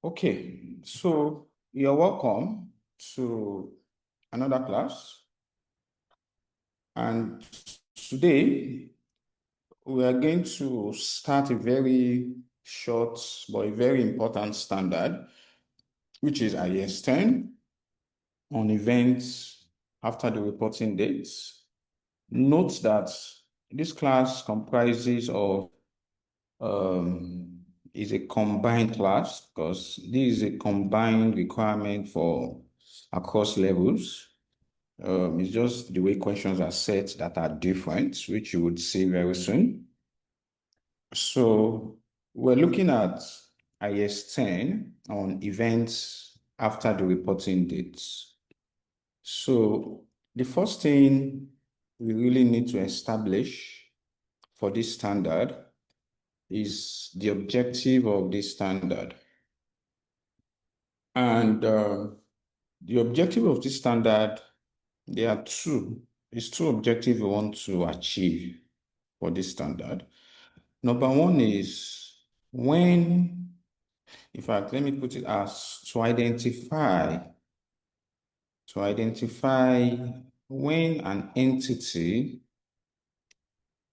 Okay, so you're welcome to another class. And today we are going to start a very short but a very important standard, which is IAS 10 on events after the reporting dates. Note that this class comprises of is a combined class because this is a combined requirement for across levels. It's just the way questions are set that are different, which you would see very soon. So we're looking at IS 10 on events after the reporting dates. So the first thing we really need to establish for this standard is the objective of this standard. And the objective of this standard, there are two. It's two objectives we want to achieve for this standard. Number one is when, in fact, let me put it as to identify when an entity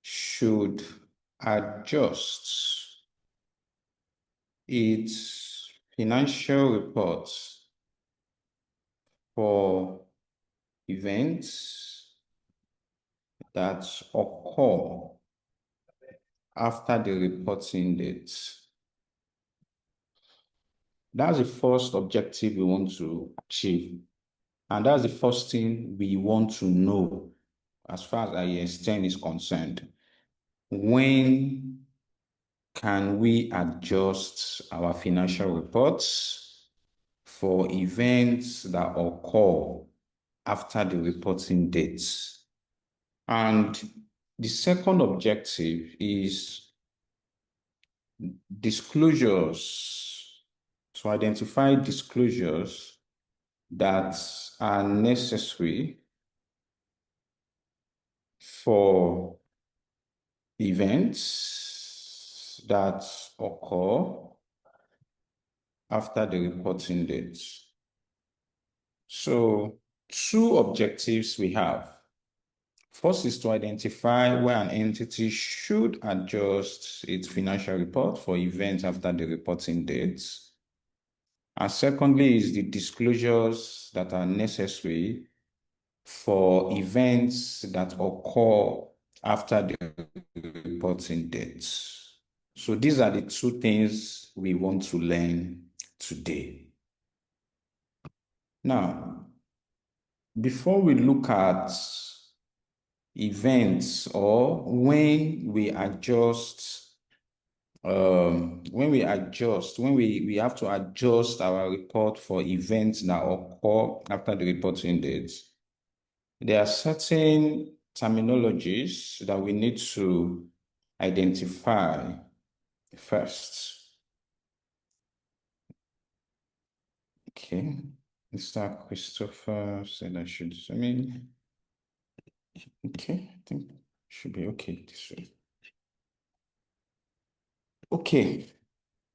should adjust its financial reports for events that occur after the reporting date. That's the first objective we want to achieve. And that's the first thing we want to know as far as IAS 10 is concerned. When can we adjust our financial reports for events that occur after the reporting dates? And the second objective is disclosures, to identify disclosures that are necessary for events that occur after the reporting date. So two objectives we have. First is to identify where an entity should adjust its financial report for events after the reporting dates. And secondly is the disclosures that are necessary for events that occur after the reporting dates. So these are the two things we want to learn today. Now, before we look at events or when we adjust, we have to adjust our report for events that occur after the reporting dates, there are certain terminologies that we need to identify first. Okay, Mr. Christopher said I should zoom in. Okay, I think it should be okay this way. Okay,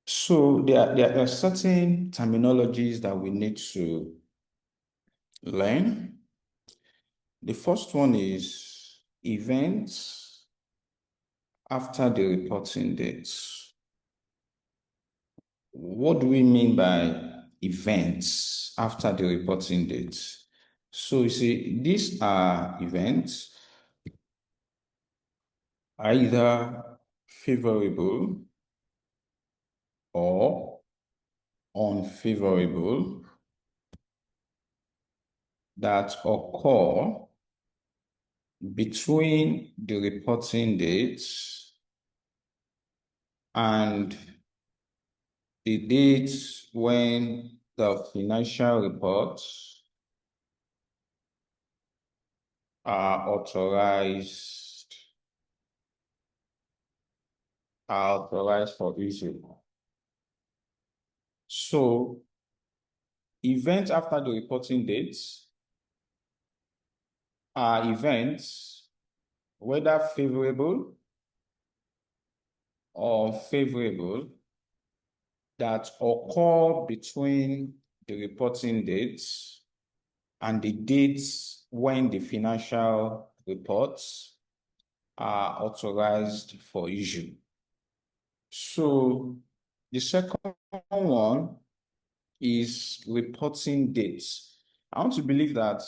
so there are certain terminologies that we need to learn. The first one is events after the reporting dates. What do we mean by events after the reporting dates? So you see, these are events either favorable or unfavorable that occur between the reporting dates and the dates when the financial reports are authorized for issue. So events after the reporting dates are events whether favorable or unfavorable that occur between the reporting dates and the dates when the financial reports are authorized for issue. So the second one is reporting dates. I want to believe that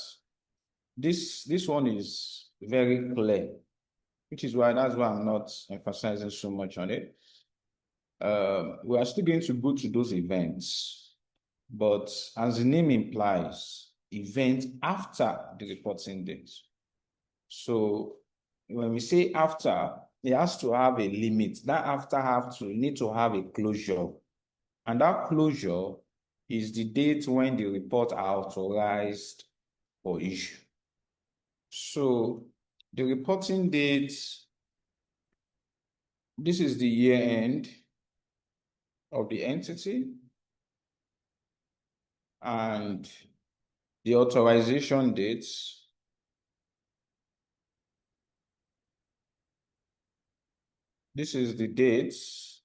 this one is very clear, which is why I'm not emphasizing so much on it. We are still going to go to those events, but as the name implies, events after the reporting date. So when we say after, it has to have a limit. That after need to have a closure. And that closure is the date when the report are authorized for issue. So the reporting date, this is the year end of the entity, and the authorization dates, this is the dates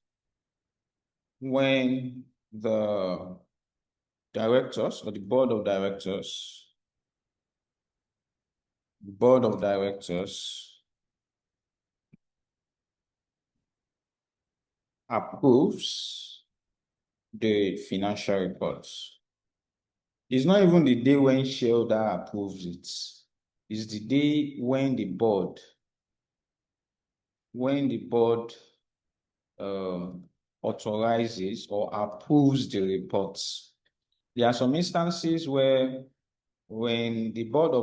when the directors or the board of directors approves the financial reports. It's not even the day when shareholder approves it. It's the day when the board authorizes or approves the reports. There are some instances where when the board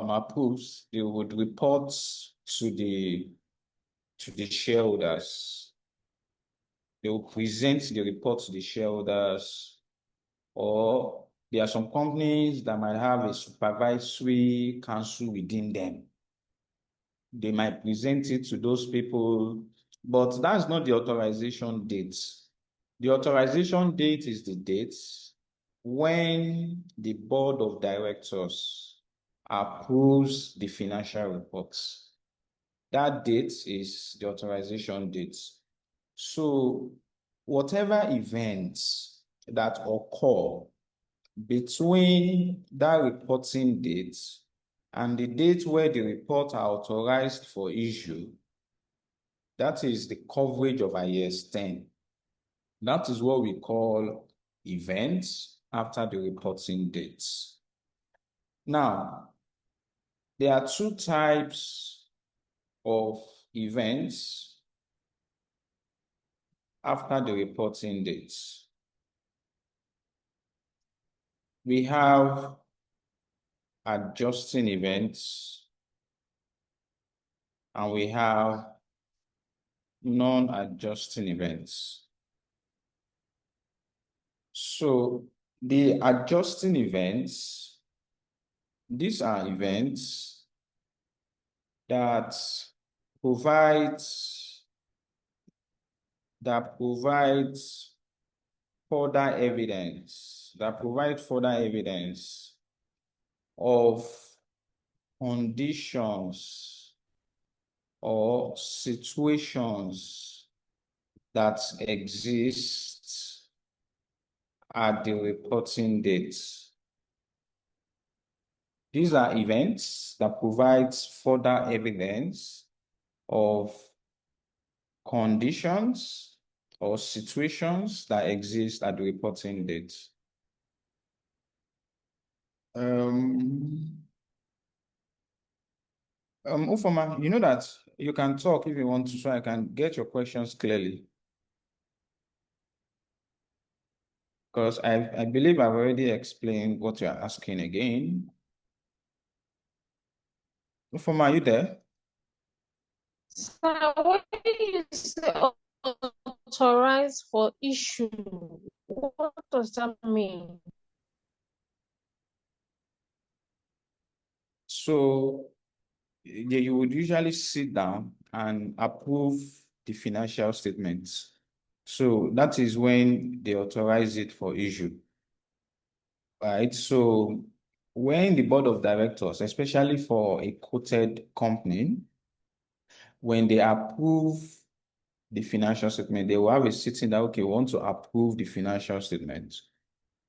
approves, they would report to the shareholders. They will present the report to the shareholders, or there are some companies that might have a supervisory council within them. They might present it to those people, but that's not the authorization date. The authorization date is the date when the board of directors approves the financial reports. That date is the authorization date. So whatever events that occur between that reporting date and the date where the reports are authorized for issue, that is the coverage of IAS 10. That is what we call events after the reporting dates. Now, there are two types of events after the reporting dates. We have adjusting events and we have non-adjusting events. So the adjusting events, these are events that provide further evidence of conditions or situations that exist at the reporting date. These are events that provide further evidence of conditions or situations that exist at the reporting date. Ufoma, you know that you can talk if you want to, so I can get your questions clearly. Because I believe I've already explained what you're asking again. Ufoma, are you there? So when you say authorized for issue, what does that mean? So you would usually sit down and approve the financial statements. So that is when they authorize it for issue. Right? So when the board of directors, especially for a quoted company, when they approve the financial statement. They will have a sitting that, okay, we want to approve the financial statement.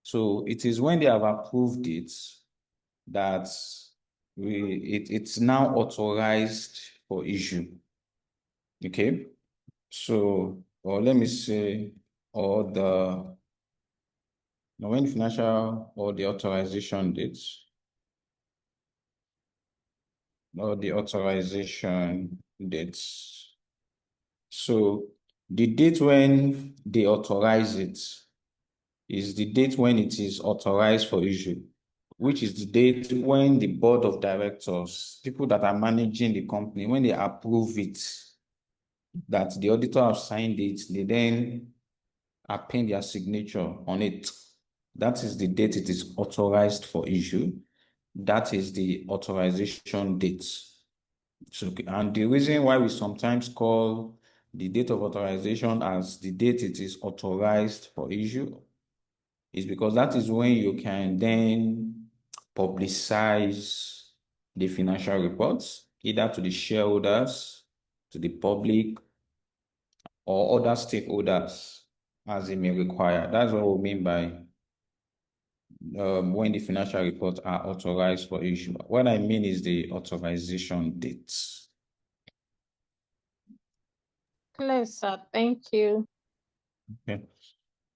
So it is when they have approved it that it's now authorized for issue. Okay. So, or let me say, or when financial or the authorization dates, or the authorization dates. So the date when they authorize it is the date when it is authorized for issue, which is the date when the board of directors, people that are managing the company, when they approve it, that the auditor have signed it, they then append their signature on it. That is the date it is authorized for issue. That is the authorization date. So, and the reason why we sometimes call the date of authorization as the date it is authorized for issue is because that is when you can then publicize the financial reports, either to the shareholders, to the public, or other stakeholders as it may require. That's what we mean by when the financial reports are authorized for issue. What I mean is the authorization dates. Clear, sir. Thank you. Okay.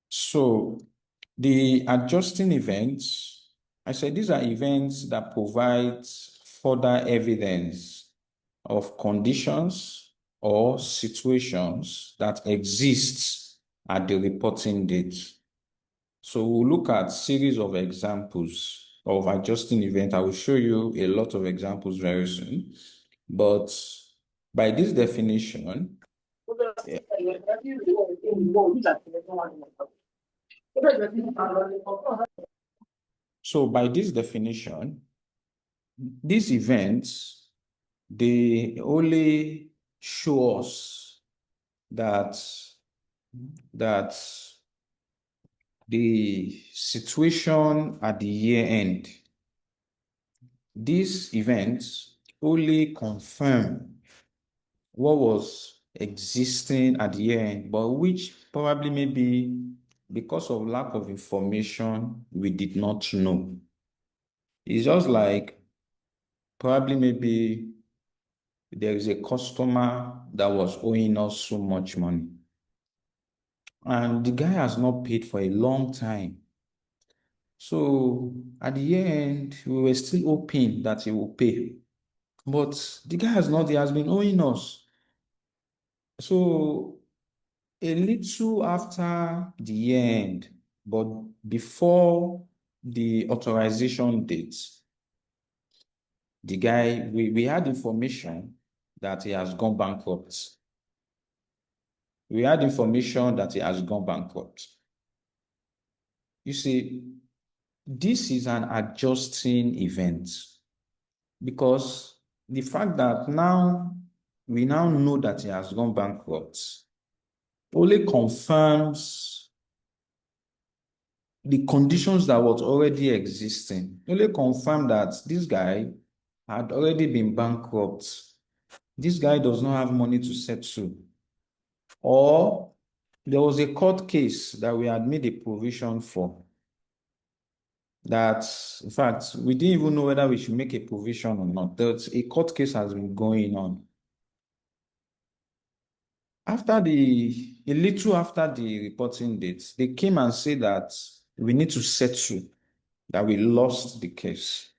So the adjusting events, I said these are events that provide further evidence of conditions or situations that exist at the reporting date. So we'll look at series of examples of adjusting event. I will show you a lot of examples very soon. But by this definition, so by this definition, these events, they only show us that the situation at the year end, these events only confirm what was existing at the year end, but which probably maybe because of lack of information, we did not know. It's just like probably maybe there is a customer that was owing us so much money, and the guy has not paid for a long time. So at the end, we were still hoping that he will pay. But the guy he has been owing us. So a little after the end, but before the authorization date, the guy, we had information that he has gone bankrupt. We had information that he has gone bankrupt. You see, this is an adjusting event because the fact that now we now know that he has gone bankrupt only confirms the conditions that was already existing, only confirm that this guy had already been bankrupt. This guy does not have money to settle. Or there was a court case that we had made a provision for that, in fact, we didn't even know whether we should make a provision or not. That a court case has been going on. A little after the reporting date, they came and said that we need to settle, that we lost the case.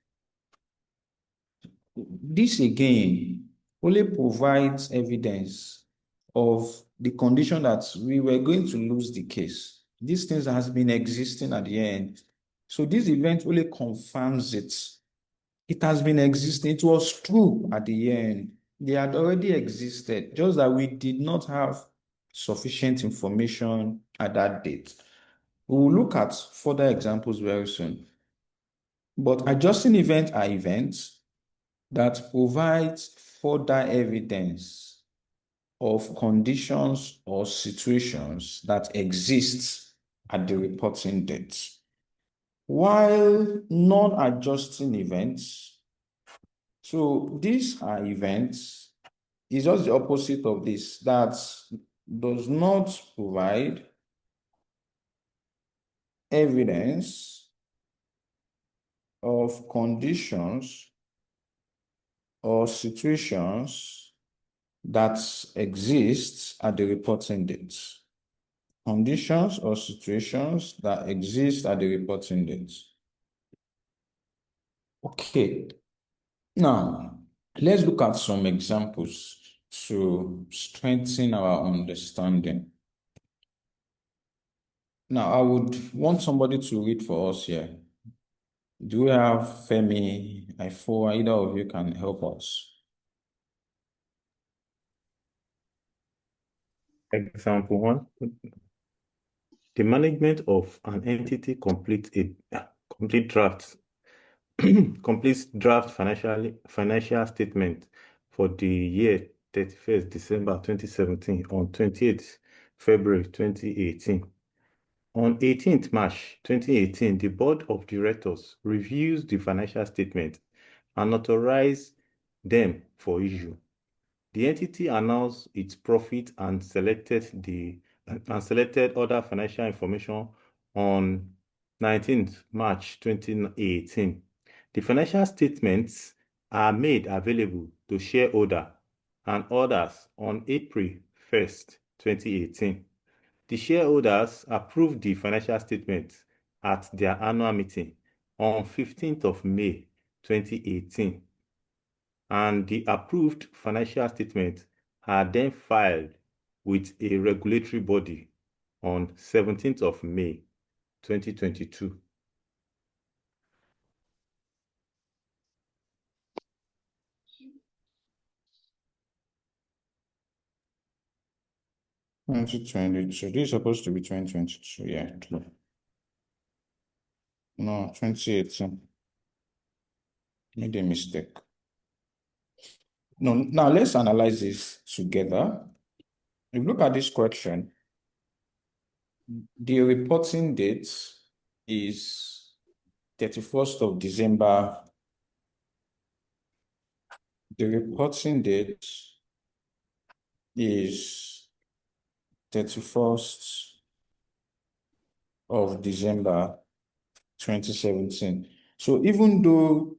This again only provides evidence of the condition that we were going to lose the case. These things has been existing at the end. So this event only confirms it. It has been existing. It was true at the end. They had already existed, just that we did not have sufficient information at that date. We will look at further examples very soon. But adjusting events are events that provide further evidence of conditions or situations that exist at the reporting date. While non-adjusting events, so these are events, it's just the opposite of this, that does not provide evidence of conditions or situations that exist at the reporting date. Conditions or situations that exist at the reporting date. Okay, now let's look at some examples to strengthen our understanding. Now, I would want somebody to read for us here. Do we have Femi, Ifo? Either of you can help us. Example 1. The management of an entity completes draft financial statement for the year 31st December 2017 on 28th February 2018. On 18th March 2018, the Board of Directors reviews the financial statement and authorizes them for issue. The entity announced its profit and selected other financial information on 19th March 2018. The financial statements are made available to shareholders and others on April 1st, 2018. The shareholders approved the financial statements at their annual meeting on 15th of May 2018, and the approved financial statements are then filed with a regulatory body on 17th of May 2022. This is supposed to be 2022. Yeah. No, 2018. Made a mistake. No, now let's analyze this together. If you look at this question, the reporting date is 31st of December. The reporting date is 31st of December 2017. So even though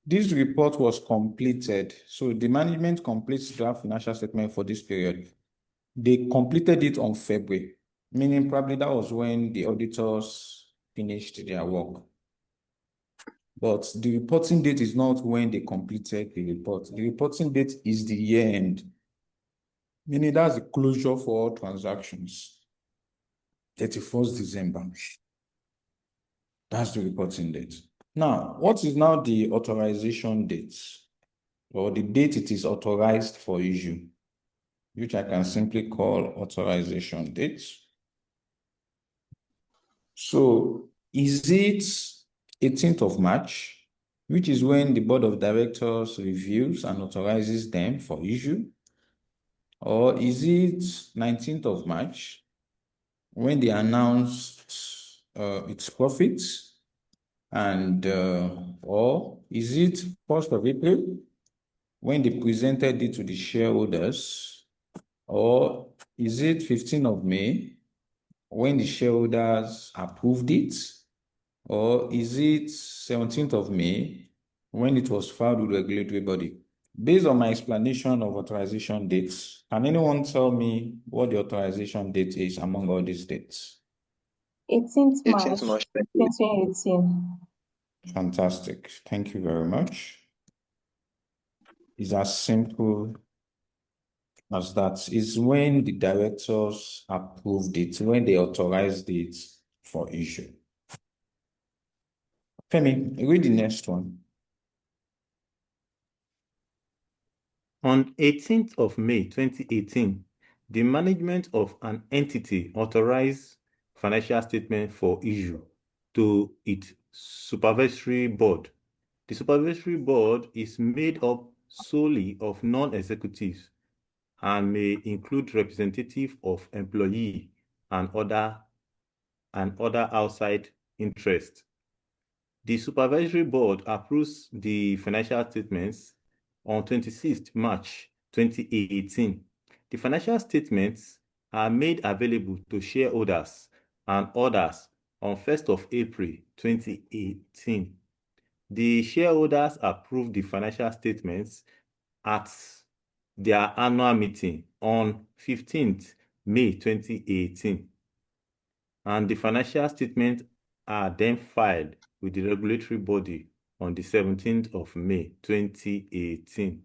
this report was completed, so the management completes draft financial statement for this period, they completed it on February, meaning probably that was when the auditors finished their work. But the reporting date is not when they completed the report. The reporting date is the year end, meaning that's the closure for all transactions. 31st December. That's the reporting date. Now, what is now the authorization date? Or the date it is authorized for issue, which I can simply call authorization date. So is it 18th of March, which is when the board of directors reviews and authorizes them for issue? Or is it 19th of March, when they announced its profits? And or is it 1st of April, when they presented it to the shareholders? Or is it 15th of May, when the shareholders approved it? Or is it 17th of May, when it was filed with the regulatory body? Based on my explanation of authorization dates, can anyone tell me what the authorization date is among all these dates? 18th 18th March March 2018. Fantastic. Thank you very much. It's as simple as that. It's when the directors approved it, when they authorized it for issue. Femi, read the next one. On 18th of May 2018, the management of an entity authorized financial statement for issue to its supervisory board. The supervisory board is made up solely of non-executives and may include representatives of employee and other outside interests. The supervisory board approves the financial statements on 26th March 2018 The financial statements are made available to shareholders and others on 1st of April 2018. The shareholders approved the financial statements at their annual meeting on 15th May 2018, and the financial statements are then filed with the regulatory body on the 17th of May 2018.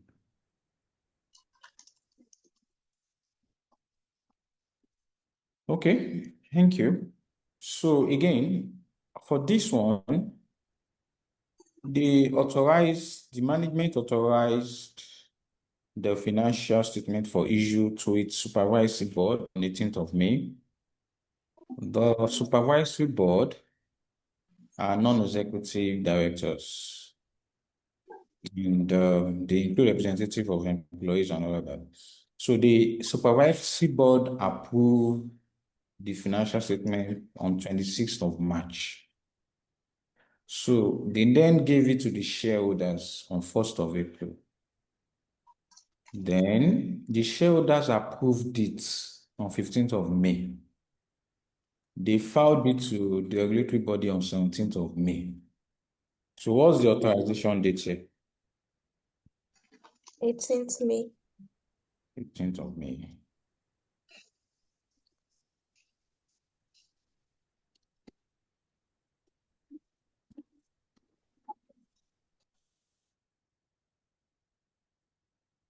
Okay, thank you. So again, for this one, the management authorized the financial statement for issue to its supervisory board on 18th of May. The supervisory board are non-executive directors, and they include representative of employees and all of that. So the supervisory board approved the financial statement on 26th of March. So they then gave it to the shareholders on 1st of April. Then the shareholders approved it on 15th of May. They filed it to the regulatory body on 17th of May. So what's the authorization date here? 18th May. 15th of May.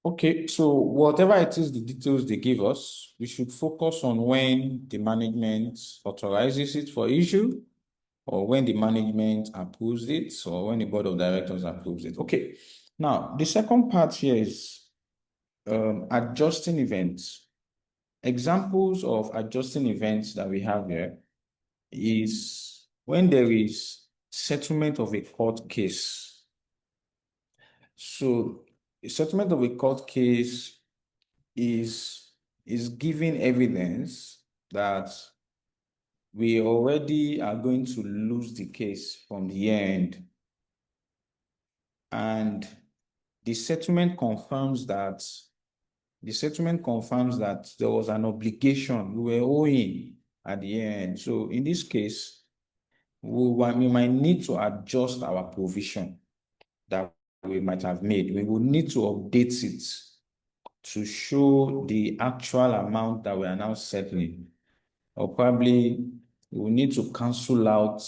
Okay, so whatever it is, the details they give us, we should focus on when the management authorizes it for issue, or when the management approves it, or when the board of directors approves it. Okay, now the second part here is adjusting events. Examples of adjusting events that we have here is when there is settlement of a court case. So a settlement of a court case is giving evidence that we already are going to lose the case from the end. And the settlement confirms that there was an obligation we were owing at the end. So in this case, we might need to adjust our provision that we might have made. We will need to update it to show the actual amount that we are now settling. Or probably we will need to cancel out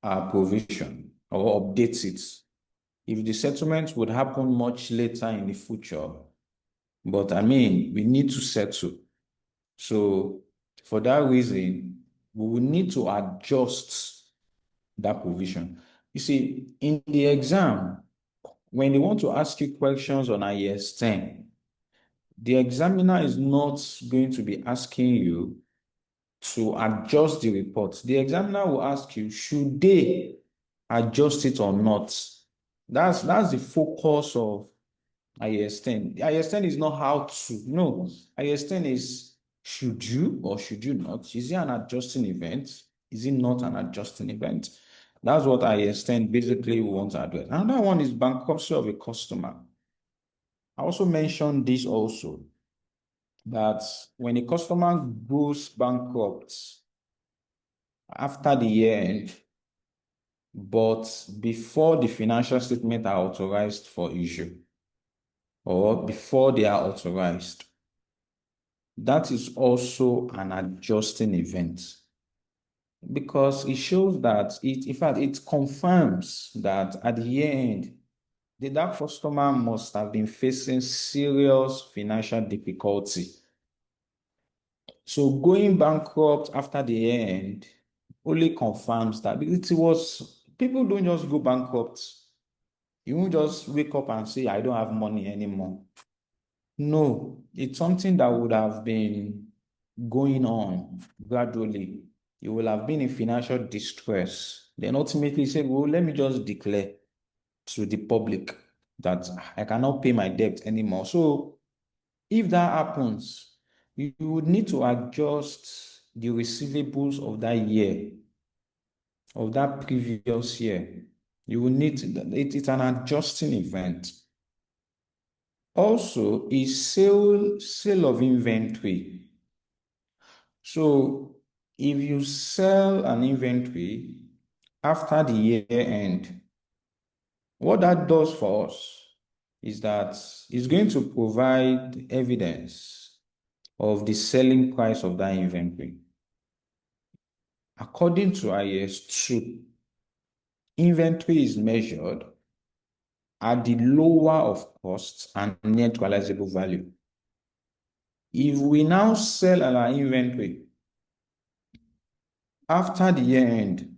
our provision or update it. If the settlement would happen much later in the future, but I mean, we need to settle. So for that reason, we will need to adjust that provision. You see, in the exam, when they want to ask you questions on IAS 10, the examiner is not going to be asking you to adjust the report. The examiner will ask you, should they adjust it or not? That's the focus of IAS 10. IAS 10 is not how to. No, IAS 10 is should you or should you not? Is it an adjusting event? Is it not an adjusting event? That's what IAS 10 basically wants to address. Another one is bankruptcy of a customer. I also mentioned this also, that when a customer goes bankrupt after the year end, but before the financial statement are authorized for issue, or before they are authorized, that is also an adjusting event, because it shows that in fact, it confirms that at the end, that customer must have been facing serious financial difficulty. So going bankrupt after the end only confirms that, because people don't just go bankrupt. You won't just wake up and say, I don't have money anymore. No, it's something that would have been going on gradually. You will have been in financial distress. Then ultimately say, well, let me just declare to the public that I cannot pay my debt anymore. So if that happens, you would need to adjust the receivables of that year, of that previous year. You will need it's an adjusting event. Also, is sale of inventory. So if you sell an inventory after the year end, what that does for us is that it's going to provide evidence of the selling price of that inventory. According to IAS 2, inventory is measured at the lower of costs and net realizable value. If we now sell our inventory after the year end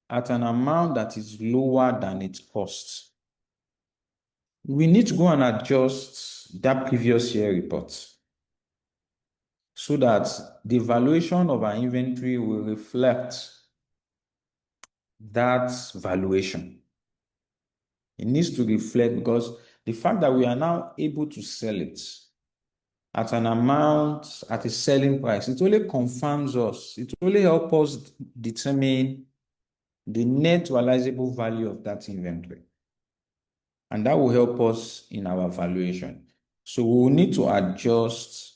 at an amount that is lower than its cost, we need to go and adjust that previous year report so that the valuation of our inventory will reflect that valuation. It needs to reflect, because the fact that we are now able to sell it at an amount, at a selling price, it only confirms us, it only helps us determine the net realizable value of that inventory. And that will help us in our valuation. So we will need to adjust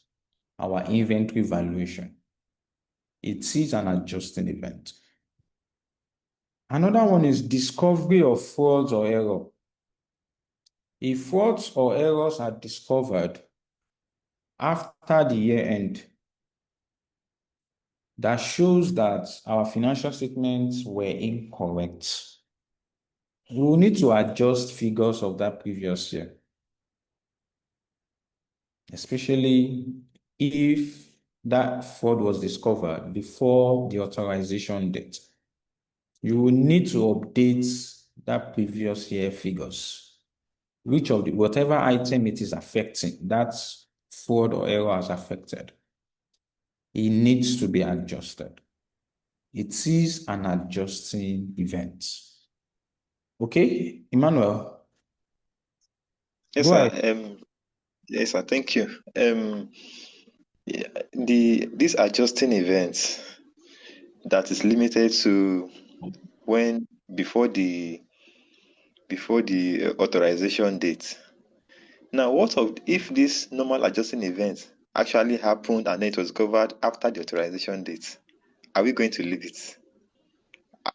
our inventory valuation. It is an adjusting event. Another one is discovery of frauds or error. If frauds or errors are discovered after the year end, that shows that our financial statements were incorrect, we will need to adjust figures of that previous year, especially if that fraud was discovered before the authorization date. You will need to update that previous year figures. Whatever item it is affecting, that fraud or error has affected, it needs to be adjusted. It is an adjusting event. Okay, Emmanuel? Yes, Go sir. ahead. Yes, sir. Thank you. Yeah, this adjusting event that is limited to when before the authorization date. Now, what of if this normal adjusting event actually happened and it was covered after the authorization date? Are we going to leave it?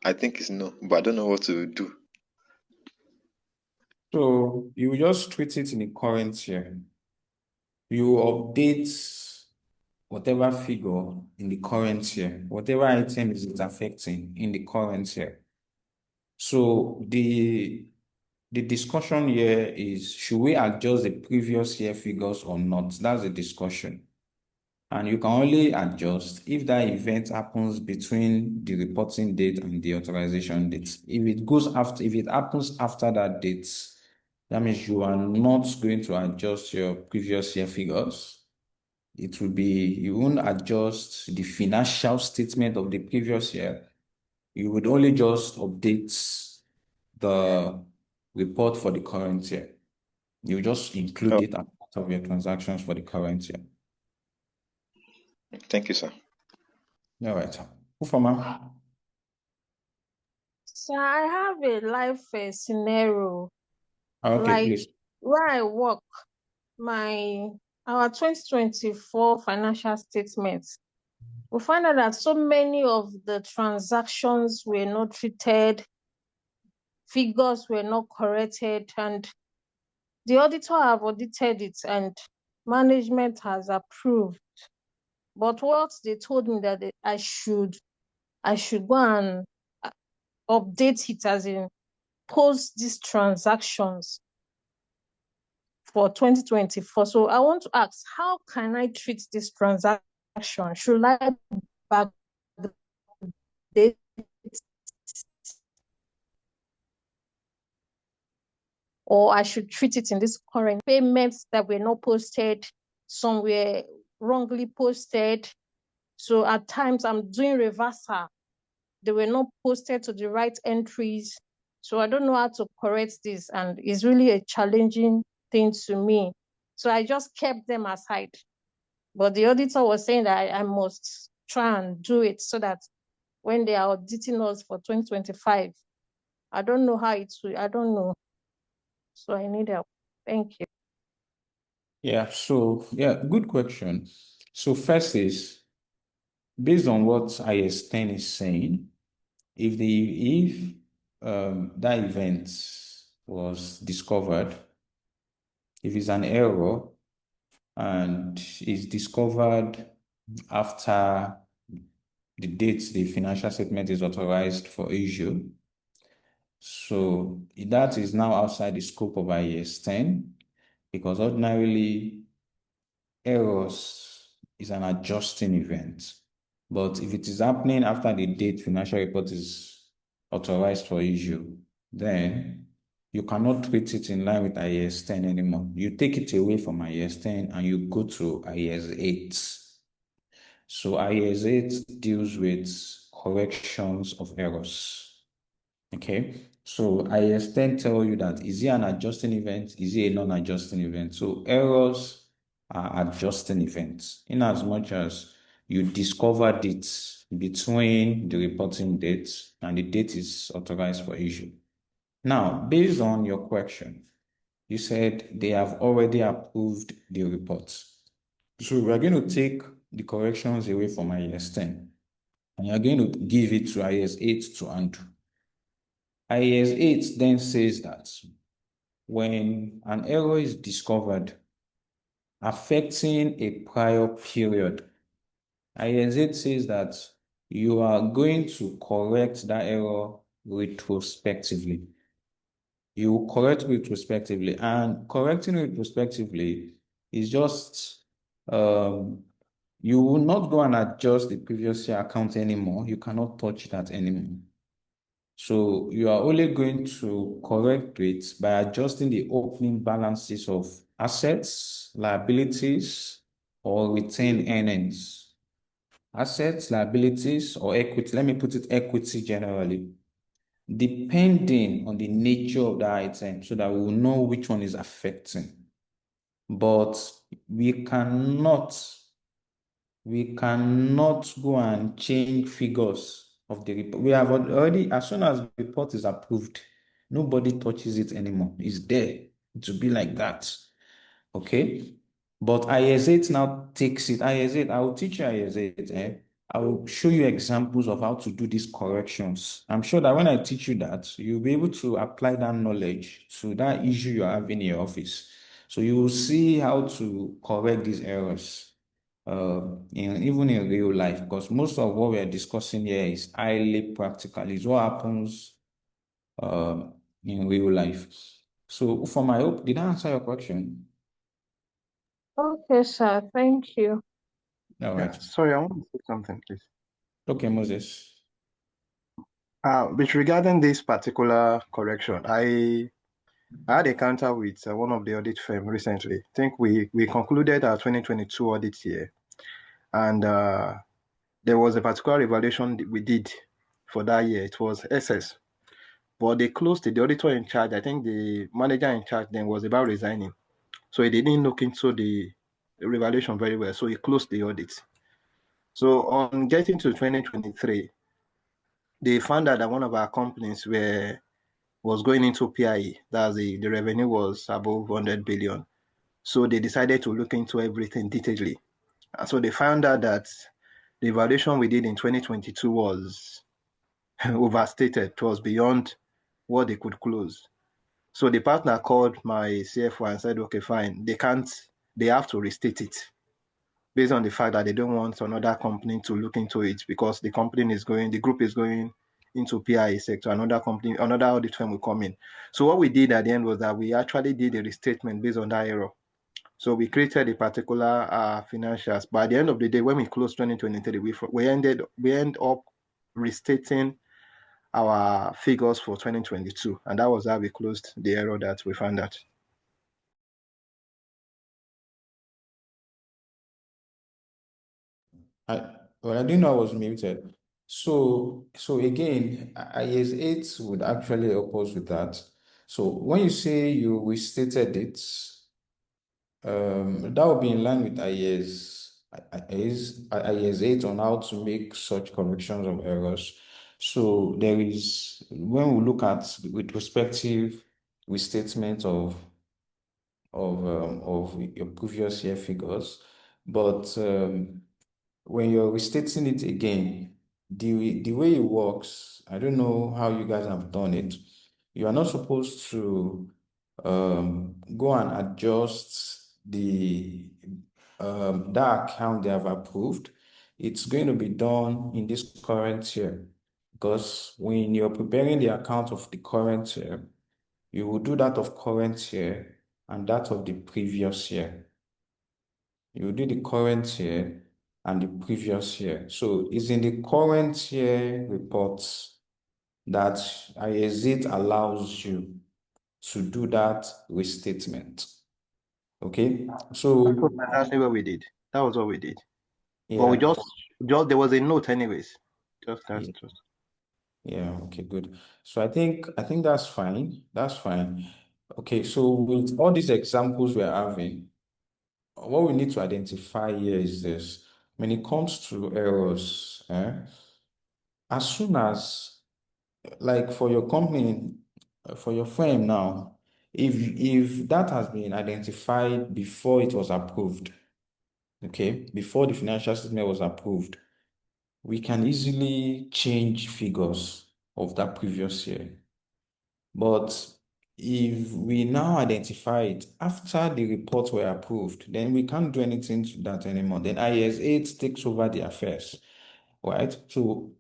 I think it's no, but I don't know what to do. So you will just treat it in the current year. You update whatever figure in the current year, whatever item is it affecting in the current year. So the discussion here is, should we adjust the previous year figures or not? That's the discussion. And you can only adjust if that event happens between the reporting date and the authorization date. If it happens after that date, that means you are not going to adjust your previous year figures. You won't adjust the financial statement of the previous year. You would only just update the report for the current year. You just include Oh, it as part of your transactions for the current year. thank you, sir. All right. Ufoma. So I have a life scenario, Okay, like please. where I work, our 2024 financial statements. We find out that so many of the transactions were not treated, figures were not corrected, and the auditor have audited it and management has approved. But what they told me that I should go and update it, as in post these transactions for 2024. So I want to ask, how can I treat this transaction? Should I backdate or I should treat it in this current payments that were not posted, some were wrongly posted. So at times I'm doing reversal. They were not posted to the right entries. So I don't know how to correct this, and it's really a challenging thing to me. So I just kept them aside. But the auditor was saying that I must try and do it so that when they are auditing us for 2025, I don't know how it will, I don't know. So I need help. Thank you. Yeah, good question. So first is based on what IAS 10 is saying, if that event was discovered, if it's an error and is discovered after the date the financial statement is authorized for issue, so that is now outside the scope of IAS 10 because ordinarily errors is an adjusting event. But if it is happening after the date financial report is authorized for issue, then you cannot treat it in line with IAS 10 anymore. You take it away from IAS 10 and you go to IAS 8. So IAS 8 deals with corrections of errors. Okay, so IAS 10 tell you that is it an adjusting event? Is it a non-adjusting event? So errors are adjusting events in as much as you discovered it between the reporting date and the date is authorized for issue. Now, based on your question, you said they have already approved the reports. So we are going to take the corrections away from IAS 10 and you're going to give it to IAS 8 to undo. IAS 8 then says that when an error is discovered affecting a prior period, IAS 8 says that you are going to correct that error retrospectively. You correct retrospectively, and correcting retrospectively is just you will not go and adjust the previous year account anymore. You cannot touch that anymore. So you are only going to correct it by adjusting the opening balances of assets, liabilities, or retained earnings. Assets, liabilities, or equity. Let me put it equity generally. Depending on the nature of the item so that we will know which one is affecting. But we cannot go and change figures of the report. We have already, as soon as the report is approved, nobody touches it anymore. It's there to be like that. Okay. But IAS 8 now takes it. IAS 8, I will teach you IAS 8. I will show you examples of how to do these corrections. I'm sure that when I teach you that, you'll be able to apply that knowledge to that issue you're having in your office. So you will see how to correct these errors even in real life, because most of what we are discussing here is highly practical. It's what happens in real life. So from my hope, did I answer your question? Okay, sir. Thank you. All Yeah, right. sorry, I want to say something, please. Okay, Moses. With regarding this particular correction, I had a counter with one of the audit firm recently. I think we concluded our 2022 audit year, and there was a particular evaluation we did for that year. It was SS, but they closed it. The auditor in charge, I think the manager in charge then was about resigning, so he didn't look into the revaluation very well, so he closed the audit. So on getting to 2023, they found out that one of our companies was going into PIE. That's the revenue was above 100 billion. So they decided to look into everything detailedly. And so they found out that the evaluation we did in 2022 was overstated. It was beyond what they could close. So the partner called my CFO and said, okay, fine. They have to restate it based on the fact that they don't want another company to look into it because the group is going into PIE sector, another audit firm will come in. So what we did at the end was that we actually did a restatement based on that error. So we created a particular financials. But at the end of the day, when we closed 2023, we ended up restating our figures for 2022, and that was how we closed the error that we found out. I didn't know I was muted. So again, IAS 8 would actually help us with that. So when you say you restated it, that would be in line with IAS 8 on how to make such corrections of errors. So there is, when we look at with retrospective restatement of of your previous year figures, but when you're restating it again, the way it works, I don't know how you guys have done it. You are not supposed to go and adjust that account they have approved. It's going to be done in this current year, because when you're preparing the account of the current year, you will do that of current year and that of the previous year. You will do the current year and the previous year. So it's in the current year reports that IAS allows you to do that restatement. Okay, so That's what we did. That was what we did. But we yeah, just there was a note anyways. Just that's yeah, just yeah, okay, good. So I think that's fine. That's fine. Okay, so with all these examples we're having, what we need to identify here is this. When it comes to errors, as soon as, like for your company, for your firm now, if that has been identified before it was approved, okay, before the financial statement was approved, we can easily change figures of that previous year. But if we now identify it after the reports were approved, then we can't do anything to that anymore. Then IAS 8 takes over the affairs, right? So,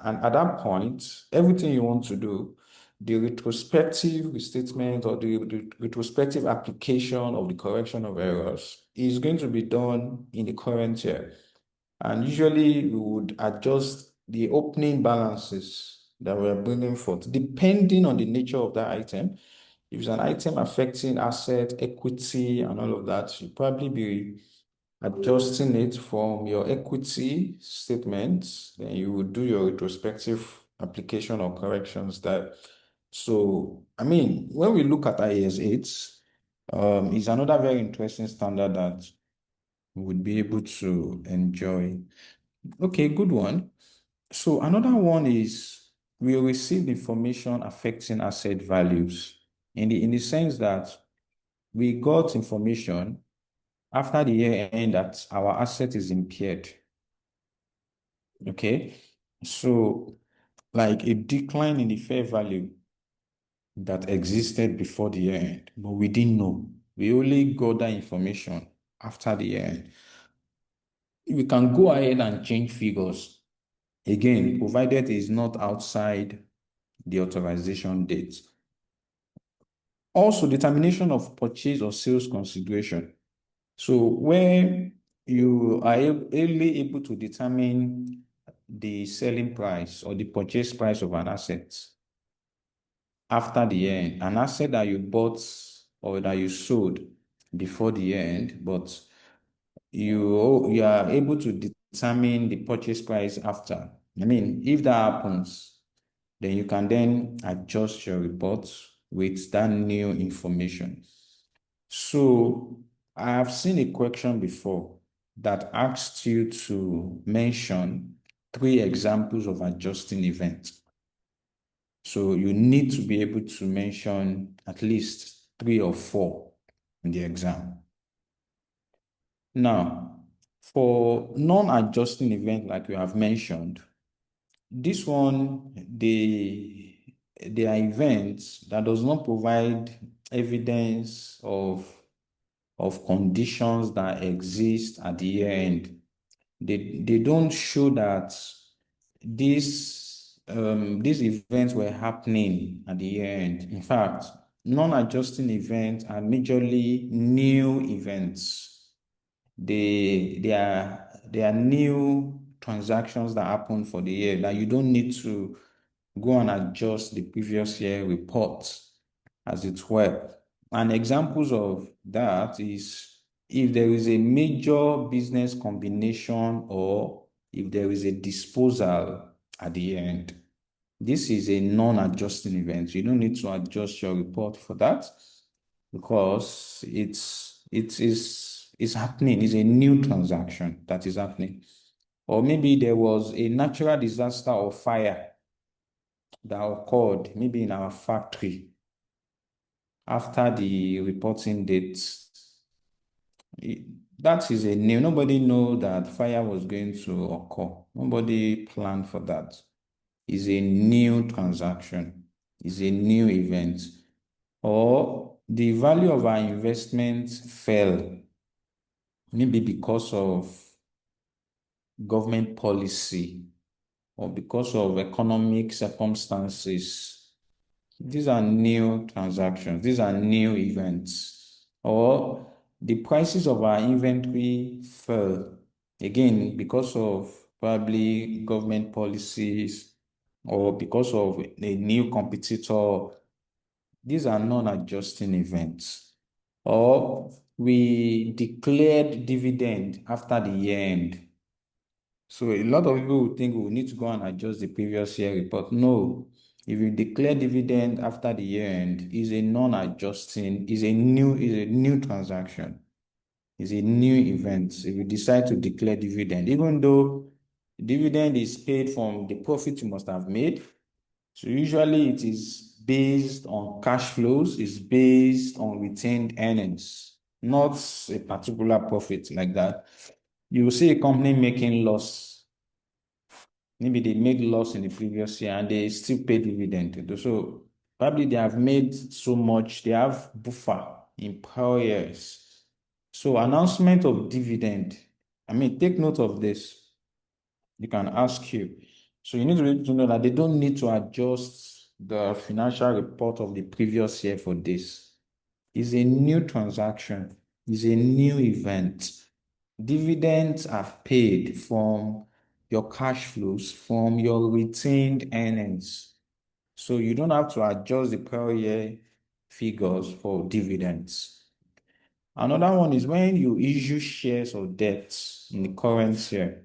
and at that point, everything you want to do, the retrospective restatement or the retrospective application of the correction of errors is going to be done in the current year. And usually we would adjust the opening balances that we're bringing forth, depending on the nature of that item. If it's an item affecting asset, equity, and all of that, you'll probably be adjusting it from your equity statements. Then you would do your retrospective application or corrections that. So, I mean, when we look at IAS 8, it's another very interesting standard that we would be able to enjoy. Okay, good one. So another one is we receive information affecting asset values in the sense that we got information after the year end that our asset is impaired. Okay, so like a decline in the fair value that existed before the year end, but we didn't know. We only got that information after the year end. We can go ahead and change figures again, provided it's not outside the authorization date. Also, determination of purchase or sales consideration. So when you are only able to determine the selling price or the purchase price of an asset after the end, an asset that you bought or that you sold before the end, but you are able to determine the purchase price after. I mean, if that happens, then you can then adjust your report with that new information. So I have seen a question before that asked you to mention 3 examples of adjusting events. So you need to be able to mention at least 3 or 4 in the exam. Now, for non-adjusting event, like you have mentioned, this one, they are events that does not provide evidence of conditions that exist at the year end. They don't show that these events were happening at the year end. In fact, non-adjusting events are majorly new events. They are new transactions that happen for the year that you don't need to go and adjust the previous year reports, as it were. And examples of that is if there is a major business combination or if there is a disposal at the end. This is a non-adjusting event. You don't need to adjust your report for that because it's happening. It's a new transaction that is happening. Or maybe there was a natural disaster or fire that occurred maybe in our factory after the reporting date. That is a new, nobody know that fire was going to occur. Nobody planned for that. It's a new transaction. It's a new event. Or the value of our investment fell, maybe because of government policy or because of economic circumstances. These are new transactions. These are new events. Or the prices of our inventory fell, again, because of probably government policies or because of a new competitor. These are non-adjusting events. Or we declared dividend after the year end. So a lot of people would think we need to go and adjust the previous year report. No, if you declare dividend after the year end, is a non-adjusting, is a new transaction, is a new event. If you decide to declare dividend, even though dividend is paid from the profit you must have made, so usually it is based on cash flows, it's based on retained earnings, not a particular profit like that. You will see a company making loss. Maybe they made loss in the previous year and they still pay dividend. So probably they have made so much, they have buffer in prior years. So announcement of dividend, I mean, take note of this. You can ask you. So you need to be able to know that they don't need to adjust the financial report of the previous year for this. It's a new transaction. It's a new event. Dividends are paid from your cash flows, from your retained earnings. So you don't have to adjust the prior year figures for dividends. Another one is when you issue shares or debts in the current year.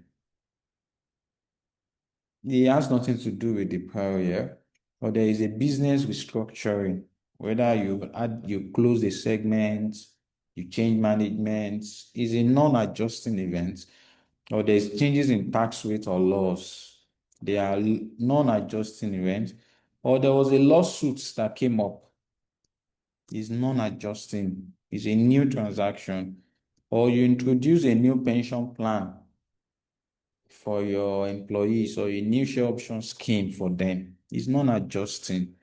It has nothing to do with the prior year, or there is a business restructuring, whether you close a segment, you change management, is a non-adjusting event, or there's changes in tax rate or laws. They are non-adjusting events, or there was a lawsuit that came up, is non-adjusting, is a new transaction, or you introduce a new pension plan for your employees or a new share option scheme for them, is non-adjusting.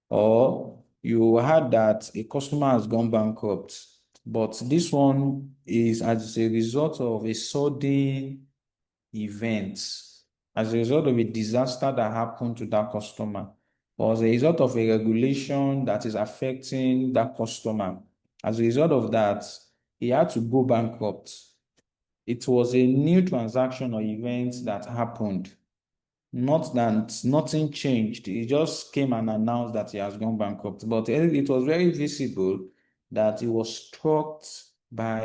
Or you had that a customer has gone bankrupt, but this one is as a result of a sudden event, as a result of a disaster that happened to that customer, or as a result of a regulation that is affecting that customer. As a result of that, he had to go bankrupt. It was a new transaction or event that happened. Not that nothing changed. He just came and announced that he has gone bankrupt. But it was very visible that he was struck by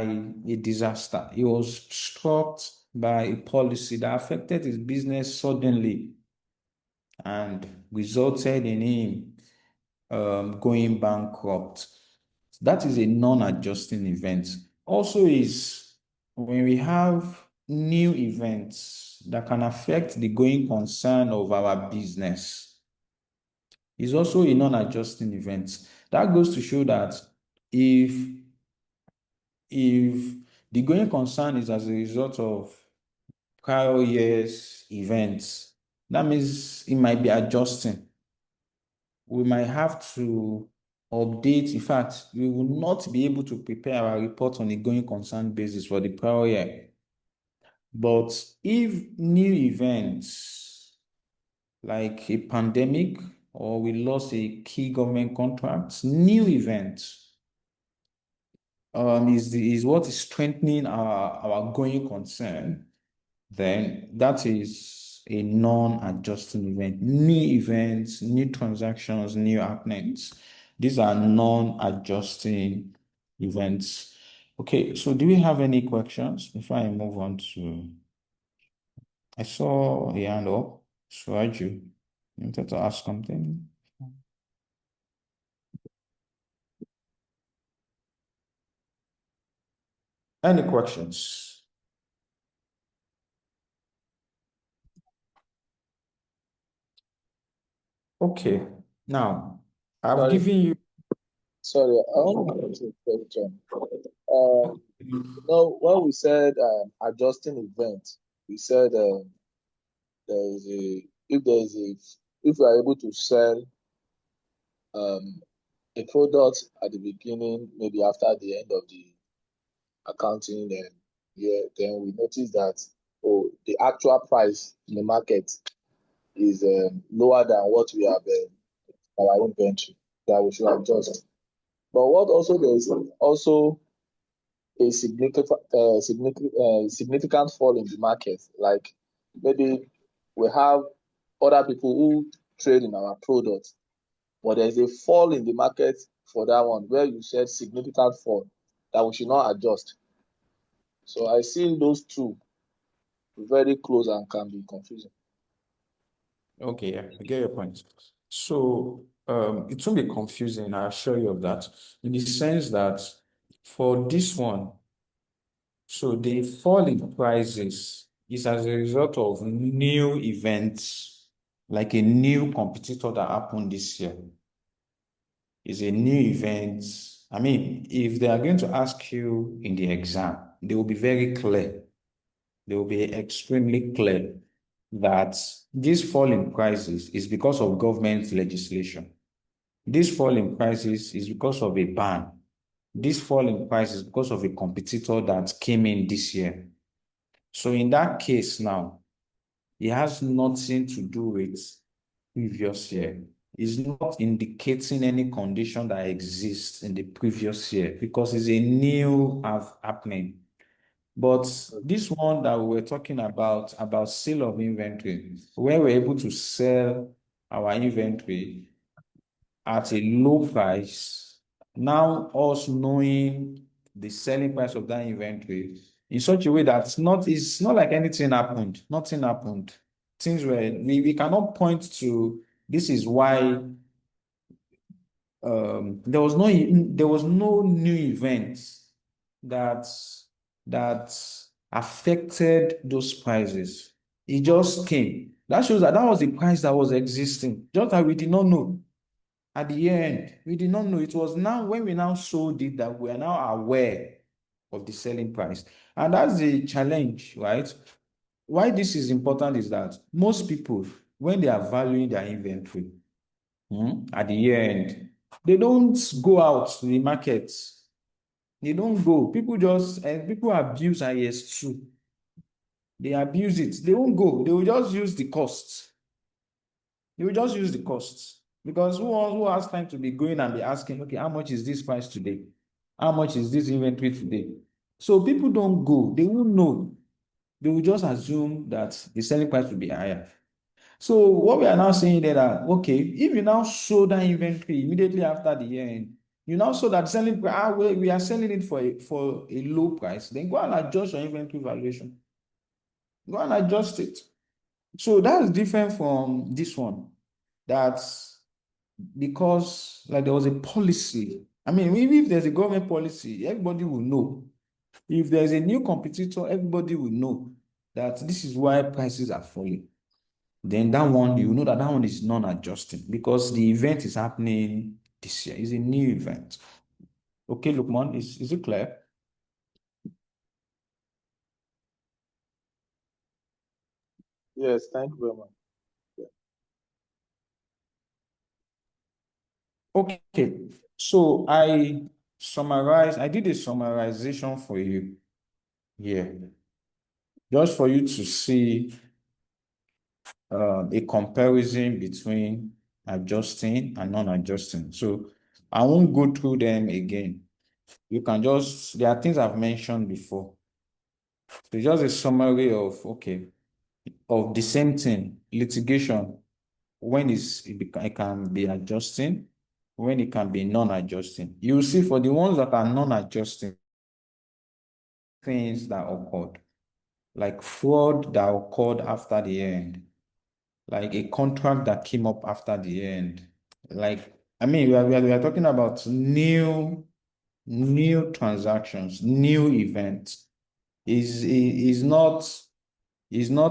a disaster. He was struck by a policy that affected his business suddenly and resulted in him going bankrupt. That is a non-adjusting event. Also is when we have new events that can affect the going concern of our business, is also a non-adjusting event. That goes to show that if if the going concern is as a result of prior years events, that means it might be adjusting. We might have to update. In fact, we will not be able to prepare our report on a going concern basis for the prior year. But if new events like a pandemic or we lost a key government contract, new events is what is strengthening our going concern, then that is a non-adjusting event. New events, new transactions, new happenings. These are non-adjusting events. Okay, so do we have any questions before I move on to, I saw a hand up, Suraju. You wanted to ask something? Any questions? Okay, now I've Sorry. given you, Sorry, I want to ask a question. When we said adjusting event, we said there is a if we are able to sell a product at the beginning, maybe after the end of the accounting year, then we notice that the actual price in the market is lower than what we have our inventory, that we should adjust. But what also there is also a significant fall in the market. Like maybe we have other people who trade in our product, but there's a fall in the market for that one where you said significant fall that we should not adjust. So I see those two very close and can be confusing. Okay, yeah, I get your point. So it won't be confusing, I assure you of that, in the sense that for this one, so the fall in prices is as a result of new events, like a new competitor that happened this year. It's a new event. I mean, if they are going to ask you in the exam, they will be very clear. They will be extremely clear that this fall in prices is because of government legislation. This fall in prices is because of a ban. This fall in prices is because of a competitor that came in this year. So in that case now, it has nothing to do with previous year. It's not indicating any condition that exists in the previous year because it's a new happening. But this one that we were talking about sale of inventory, where we're able to sell our inventory at a low price, now us knowing the selling price of that inventory in such a way that it's not like anything happened, nothing happened. Things were, we cannot point to this is why there was no new events that affected those prices. It just came. That shows that was the price that was existing, just that we did not know. At the end, we did not know. It was now when we now sold it that we are now aware of the selling price. And that's the challenge, right? Why this is important is that most people, when they are valuing their inventory, at the end, they don't go out to the markets. They don't go. People abuse IAS too. They abuse it. They won't go. They will just use the costs. They will just use the costs. Because who has time to be going and be asking, okay, how much is this price today? How much is this inventory today? So people don't go. They won't know. They will just assume that the selling price will be higher. So what we are now saying there that, okay, if you now sold that inventory immediately after the year end, you now saw that selling price, we are selling it for a low price, then go and adjust your inventory valuation. Go and adjust it. So that's different from this one. That's because like there was a policy. I mean, if there's a government policy, everybody will know. If there's a new competitor, everybody will know that this is why prices are falling. Then that one, you know that one is non-adjusting because the event is happening this year. It's a new event. Okay, Lukman, is it clear? Yes, thank you very much. Okay, so I did a summarization for you here, just for you to see a comparison between adjusting and non-adjusting. So I won't go through them again. You can there are things I've mentioned before. So just a summary of, okay, of the same thing, litigation, when it can be adjusting, when it can be non-adjusting. You will see for the ones that are non-adjusting, things that occurred, like fraud that occurred after the end, like a contract that came up after the end. Like, I mean, we are talking about new transactions, new events. Is not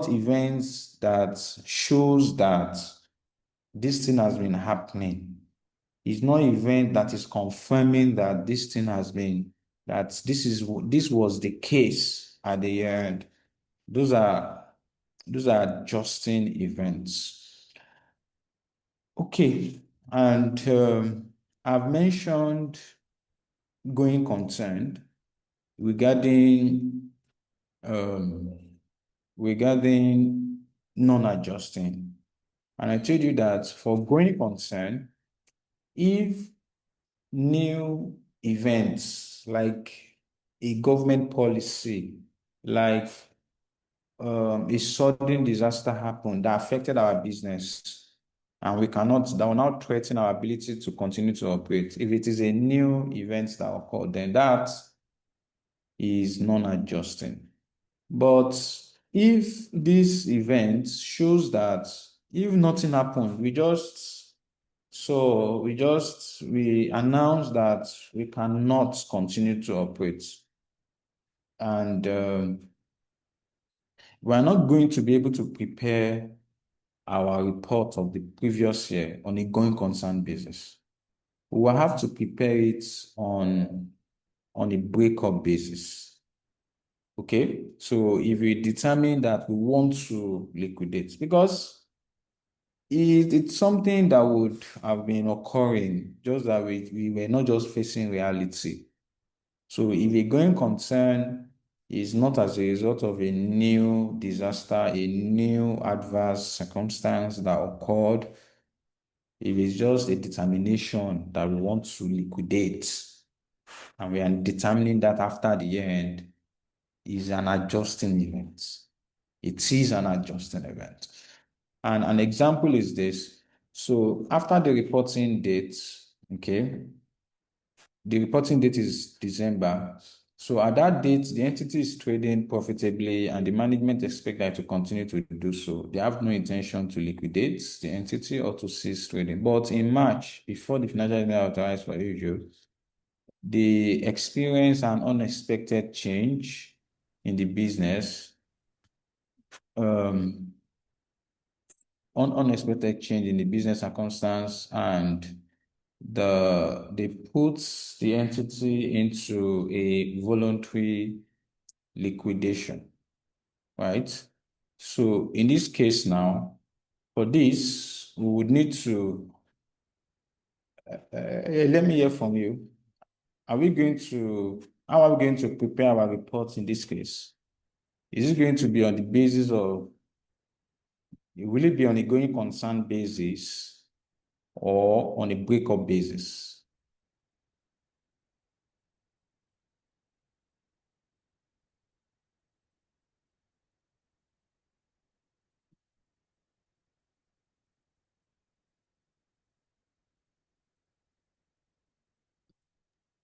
events that shows that this thing has been happening. It's not event that is confirming that this thing has been, that this was the case at the end. Those are adjusting events. Okay, and I've mentioned going concern regarding um, regarding non-adjusting. And I told you that for going concern, if new events like a government policy, like a sudden disaster happened that affected our business, and that will not threaten our ability to continue to operate. If it is a new event that occurred, then that is non-adjusting. But if this event shows that if nothing happened, we announce that we cannot continue to operate, and we're not going to be able to prepare our report of the previous year on a going concern basis. We will have to prepare it on a breakup basis. Okay, so if we determine that we want to liquidate, because it's something that would have been occurring, just that we were not just facing reality. So if a going concern is not as a result of a new disaster, a new adverse circumstance that occurred, if it's just a determination that we want to liquidate, and we are determining that after the end, is an adjusting event. It is an adjusting event. And an example is this. So after the reporting date, okay, the reporting date is December. So at that date, the entity is trading profitably and the management expect that to continue to do so. They have no intention to liquidate the entity or to cease trading. But in March, before the financial year authorized for issue, they experience an unexpected change in the business, unexpected change in the business circumstance, and they put the entity into a voluntary liquidation, right? So in this case now, for this, we would need to, let me hear from you. How are we going to prepare our reports in this case? Is it going to be on the basis of, will it be on a going concern basis or on a breakup basis?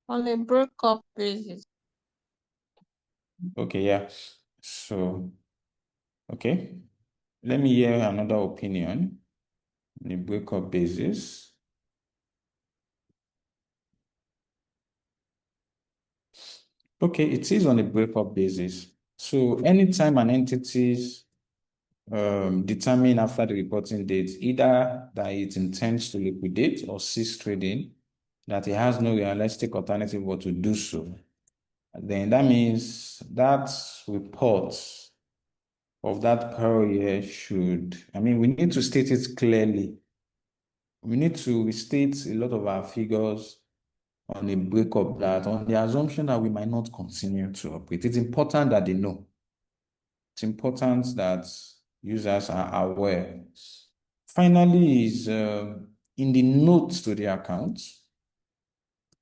On a breakup basis. Okay, yeah. So, okay. Let me hear another opinion on a breakup basis. Okay, it is on a breakup basis. So anytime an entity's determine after the reporting date either that it intends to liquidate or cease trading, that it has no realistic alternative but to do so, then that means that report of that prior year we need to state it clearly. We need to restate a lot of our figures on a breakup, that on the assumption that we might not continue to operate. It's important that they know. It's important that users are aware. Finally, is in the notes to the account,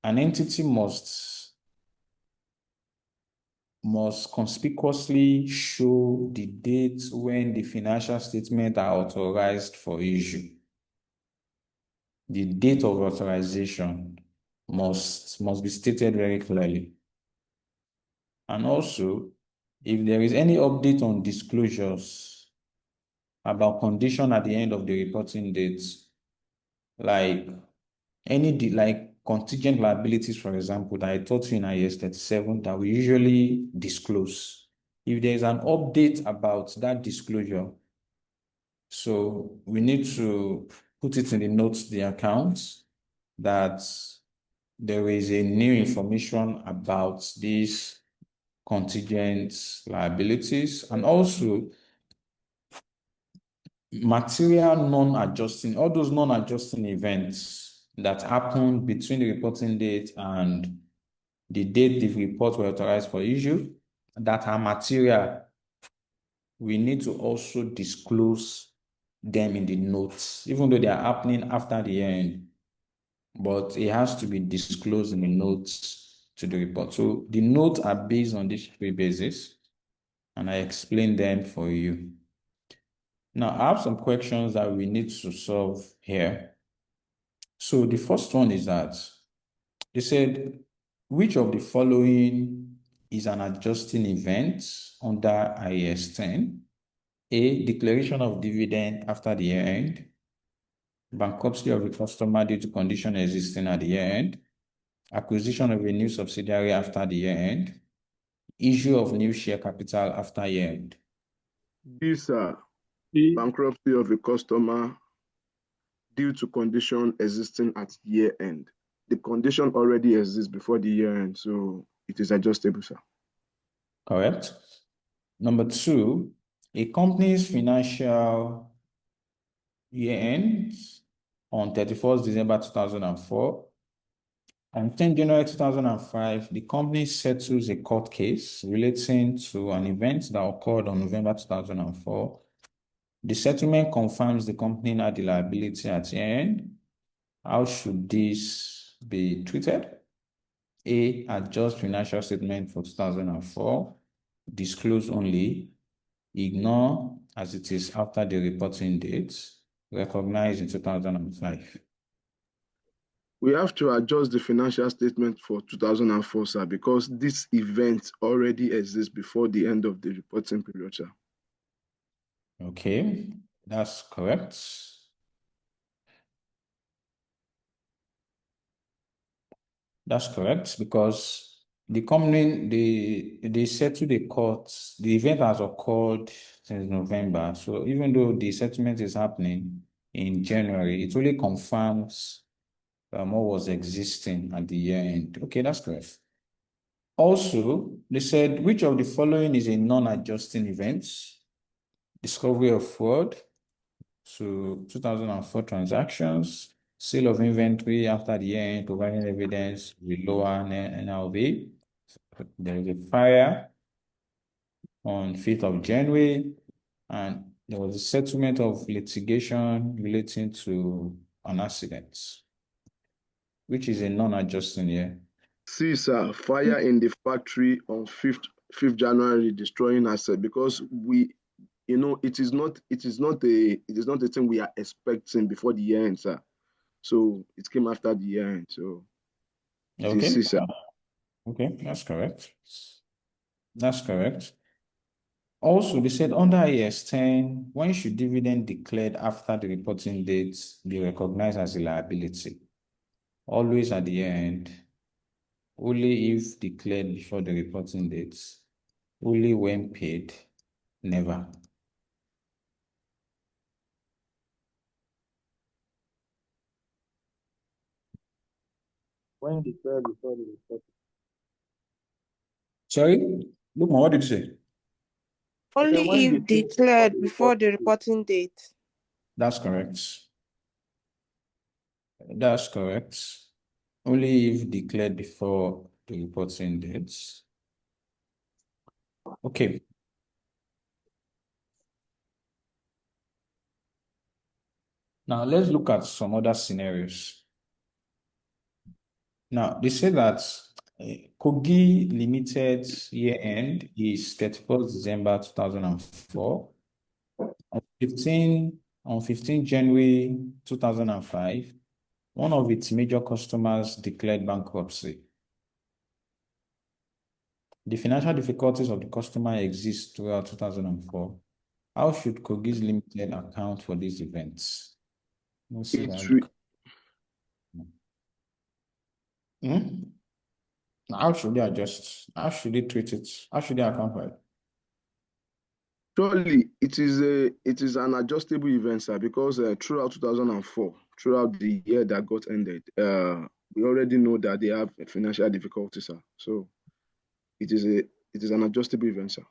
an entity must conspicuously show the date when the financial statements are authorized for issue. The date of authorization must be stated very clearly. And also, if there is any update on disclosures about condition at the end of the reporting date, like like contingent liabilities, for example, that I taught you in IAS 37 that we usually disclose. If there is an update about that disclosure, so we need to put it in the notes, the accounts, that there is a new information about these contingent liabilities, and also material non-adjusting, all those non-adjusting events that happened between the reporting date and the date the report were authorized for issue, that are material. We need to also disclose them in the notes, even though they are happening after the end, but it has to be disclosed in the notes to the report. So the notes are based on these three bases, and I explained them for you. Now, I have some questions that we need to solve here. So the first one is that they said, which of the following is an adjusting event under IAS 10? A, declaration of dividend after the year end, bankruptcy of a customer due to condition existing at the year end, acquisition of a new subsidiary after the year end, issue of new share capital after year end. These are bankruptcy of a customer due to condition existing at year end. The condition already exists before the year end, so it is adjustable, sir. Correct. Number two, a company's financial year ends on 31st December 2004. On 10 January 2005, the company settles a court case relating to an event that occurred on November 2004. The settlement confirms the company had the liability at the end. How should this be treated? A, adjust financial statement for 2004, disclose only, ignore as it is after the reporting date, recognize in 2005. We have to adjust the financial statement for 2004, sir, because this event already exists before the end of the reporting period, sir. Okay, that's correct. That's correct, because the company, they settled the court, the event has occurred since November. So even though the settlement is happening in January, it only confirms what was existing at the year end. Okay, that's correct. Also, they said, which of the following is a non-adjusting event? Discovery of fraud, so 2004 transactions, sale of inventory after the year end, providing evidence with lower NLV. There is a fire on 5th of January, and there was a settlement of litigation relating to an accident, which is a non-adjusting year. See, sir, fire in the factory on 5th January, destroying asset, because it is not a thing we are expecting before the year end, sir. So it came after the year end. So it is Okay. C, sir. Okay, that's correct. That's correct. Also, they said under IAS 10, when should dividend declared after the reporting date be recognized as a liability? Always at the year end, only if declared before the reporting date, only when paid, never. When declared before the report. Sorry, Lukman, what did you say? Only when if declared before the reporting date. That's correct. That's correct. Only if declared before the reporting dates. Okay. Now let's look at some other scenarios. Now they say that Kogi Limited year end is 31st December 2004. On 15 January 2005, one of its major customers declared bankruptcy. The financial difficulties of the customer exist throughout 2004. How should Kogi's Limited account for these events? Let's see that. How should they adjust? How should they treat it? How should they account for it? Surely it is an adjustable event, sir, because throughout 2004, throughout the year that got ended, we already know that they have financial difficulties, sir. So it is an adjustable event, sir.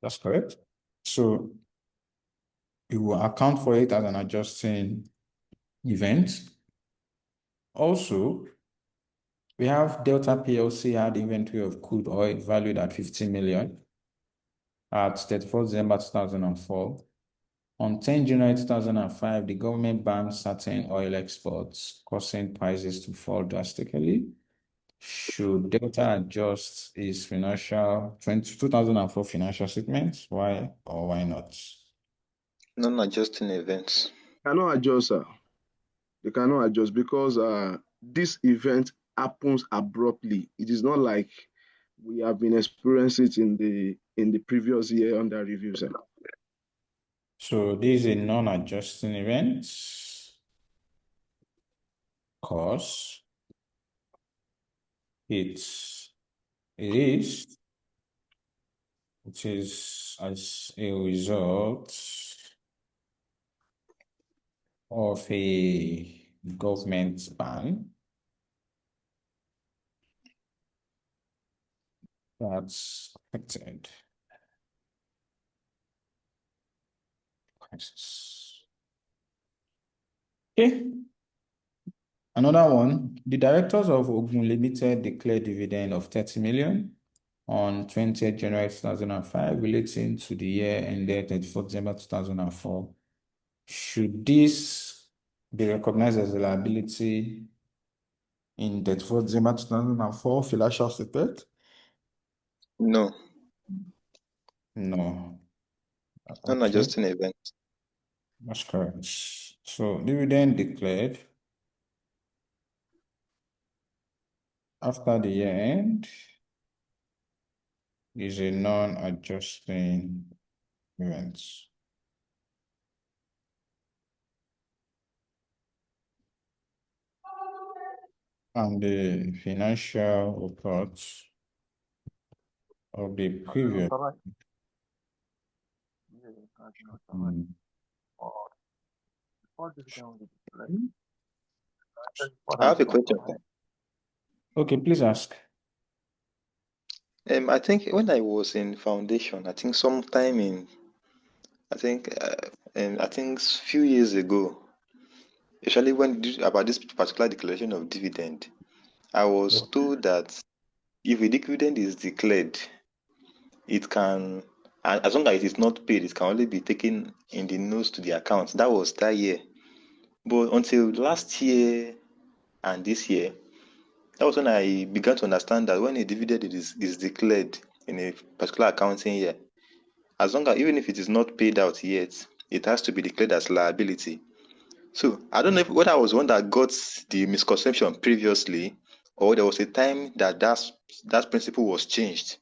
That's correct. So you will account for it as an adjusting event. Also, we have Delta PLC had inventory of crude oil valued at 50 million at 31st December 2004. On 10 January 2005, the government banned certain oil exports, causing prices to fall drastically. Should Delta adjust its 2004 financial statements? Why or why not? Non-adjusting events. Cannot adjust, sir. They cannot adjust because this event happens abruptly. It is not like we have been experiencing it in the previous year under review, sir. So this is a non-adjusting event because it is as a result of a government ban that's affected prices. Okay. Another one, the directors of Ogun Limited declared dividend of 30 million on 20th January 2005 relating to the year ended 31st December 2004. Should this be recognized as a liability in 31st December 2004 financial statement? No, No. Okay, non-adjusting events. that's correct. So dividend declared after the year end is a non-adjusting event. And the financial reports of the previous. I have a question, sir. Okay, please ask. I think when I was in foundation, I think sometime in, I think few years ago, especially about this particular declaration of dividend, I was told that if a dividend is declared, it can, and as long as it is not paid, it can only be taken in the notes to the account. That was that year. But until last year and this year, that was when I began to understand that when a dividend is declared in a particular accounting year, as long as even if it is not paid out yet, it has to be declared as liability. So I don't know whether I was one that got the misconception previously, or there was a time that that principle was changed.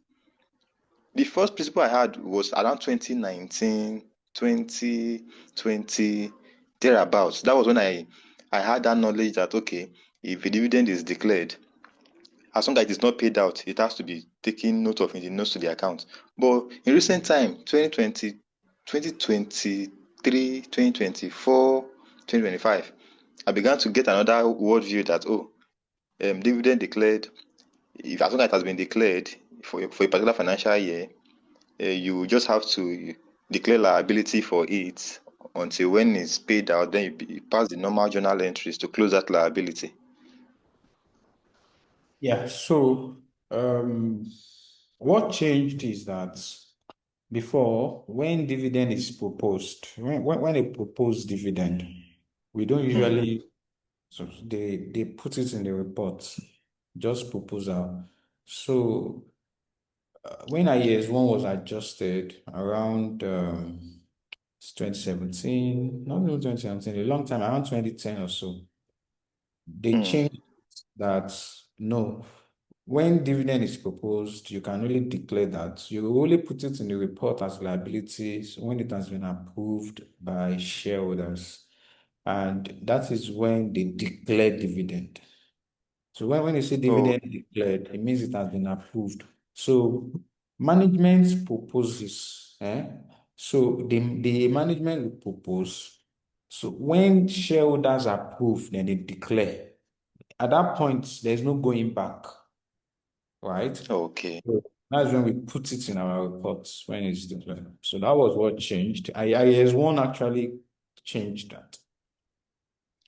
The first principle I had was around 2019, 2020, thereabouts. That was when I had that knowledge that, okay, if a dividend is declared, as long as it is not paid out, it has to be taken note of in the notes to the account. But in recent time, 2020, 2023, 2024, 2025, I began to get another worldview that, dividend declared, if as long as it has been declared for a particular financial year, you just have to declare liability for it until when it's paid out, then you pass the normal journal entries to close that liability. Yeah, so what changed is that before, when dividend is proposed, when a proposed dividend, we don't usually, so they put it in the report, just proposal. So when IAS 1 was adjusted around 2017, not even 2017, a long time, around 2010 or so, they changed that no, when dividend is proposed, you can only declare that. You only put it in the report as liabilities when it has been approved by shareholders. And that is when they declare dividend. So when you say dividend declared, it means it has been approved. So management proposes, so the management will propose. So when shareholders approve, then they declare. At that point, there's no going back, right? Okay. So that's when we put it in our reports when it's declared. So that was what changed. IAS 1 actually changed that.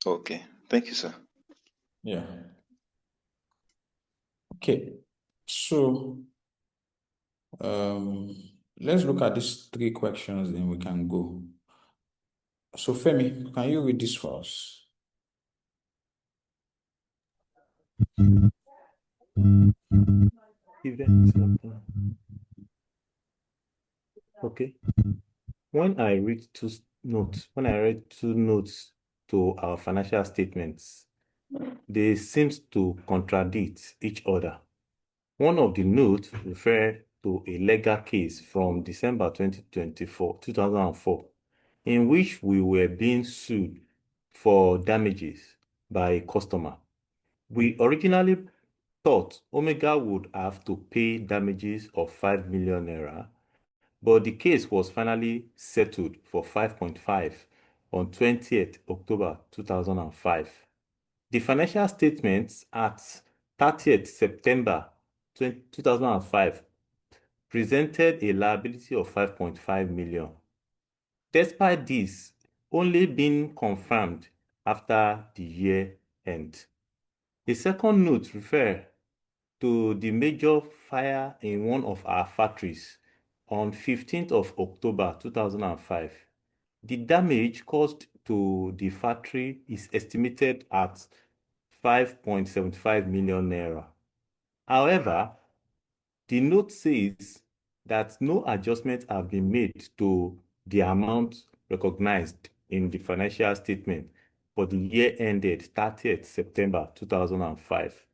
Okay. Thank you, sir. Yeah. Okay. So let's look at these 3 questions, then we can go. So Femi, can you read this for us? Okay. When I read two notes to our financial statements, they seem to contradict each other. One of the notes refer to a legal case from December 2004, in which we were being sued for damages by a customer. We originally thought Omega would have to pay damages of 5 million naira, but the case was finally settled for 5.5 on 20th October 2005. The financial statements at 30th September 2005 presented a liability of 5.5 million. Despite this only being confirmed after the year end. The second note refers to the major fire in one of our factories on 15th of October 2005. The damage caused to the factory is estimated at 5.75 million naira. However, the note says that no adjustments have been made to the amount recognized in the financial statement for the year ended 30th September 2005.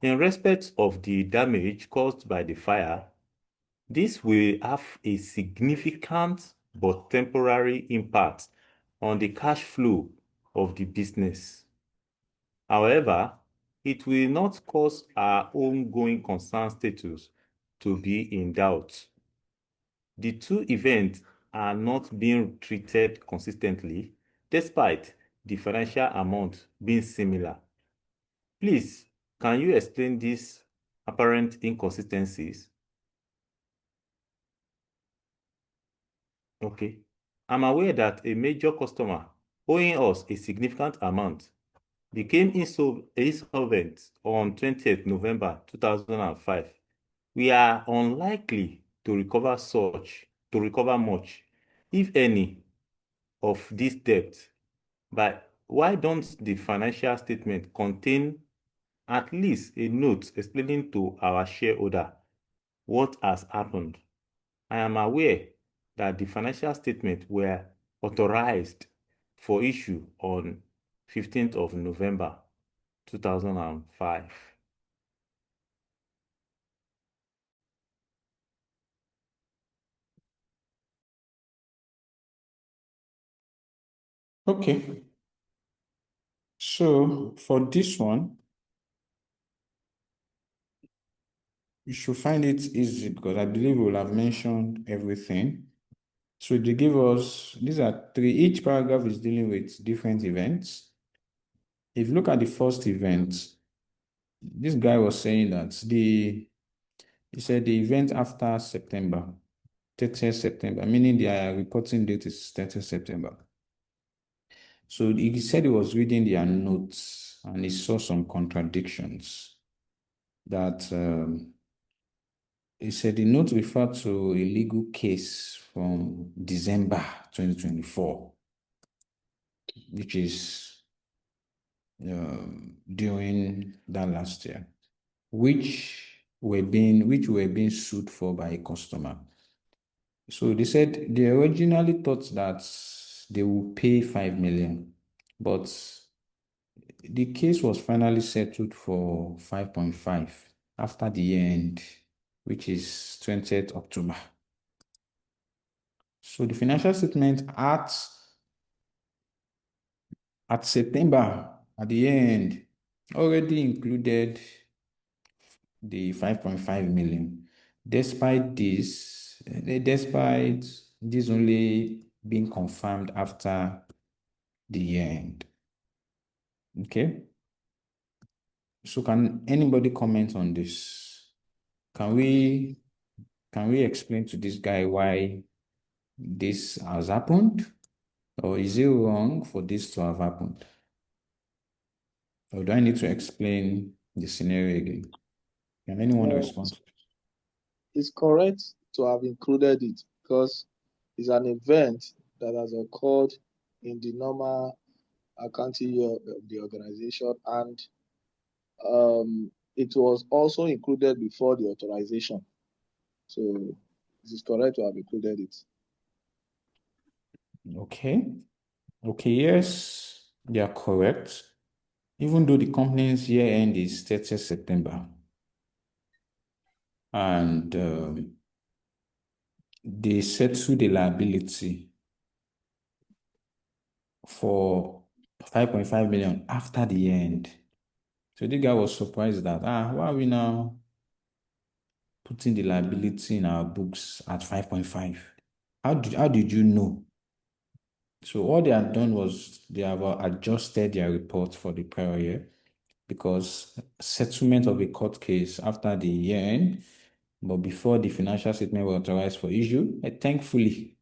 In respect of the damage caused by the fire, this will have a significant but temporary impact on the cash flow of the business. However, it will not cause our ongoing concern status to be in doubt. The two events are not being treated consistently, despite the financial amount being similar. Please, can you explain these apparent inconsistencies? Okay. I'm aware that a major customer owing us a significant amount became insolvent on 20th November 2005. We are unlikely to recover much, if any, of this debt. But why don't the financial statement contain at least a note explaining to our shareholder what has happened? I am aware that the financial statements were authorized for issue on 15th of November 2005. Okay. So for this one, you should find it easy because I believe we'll have mentioned everything. So they give us, these are 3, each paragraph is dealing with different events. If you look at the first event, this guy was saying that he said the event after September, 30th September, meaning their reporting date is 30th September. So he said he was reading their notes and he saw some contradictions that he said the note referred to a legal case from December 2024, which is during that last year, which were being sued for by a customer. So they said they originally thought that they would pay 5 million, but the case was finally settled for 5.5 after the end, which is 20th October. So the financial statement at September, at the end, already included the 5.5 million. despite this only being confirmed after the end. Okay. So can anybody comment on this? Can we explain to this guy why this has happened? Or is it wrong for this to have happened? Or do I need to explain the scenario again? Can anyone No, respond? it's correct to have included it because it's an event that has occurred in the normal accounting year of the organization, and it was also included before the authorization. So it is correct to have included it. Okay. Okay, yes, they are correct. Even though the company's year end is 30th September, and they settle the liability for 5.5 million after the end. So the guy was surprised that, why are we now putting the liability in our books at 5.5? How did you know? So all they had done was they have adjusted their report for the prior year because settlement of a court case after the year end, but before the financial statement was authorized for issue. Thankfully,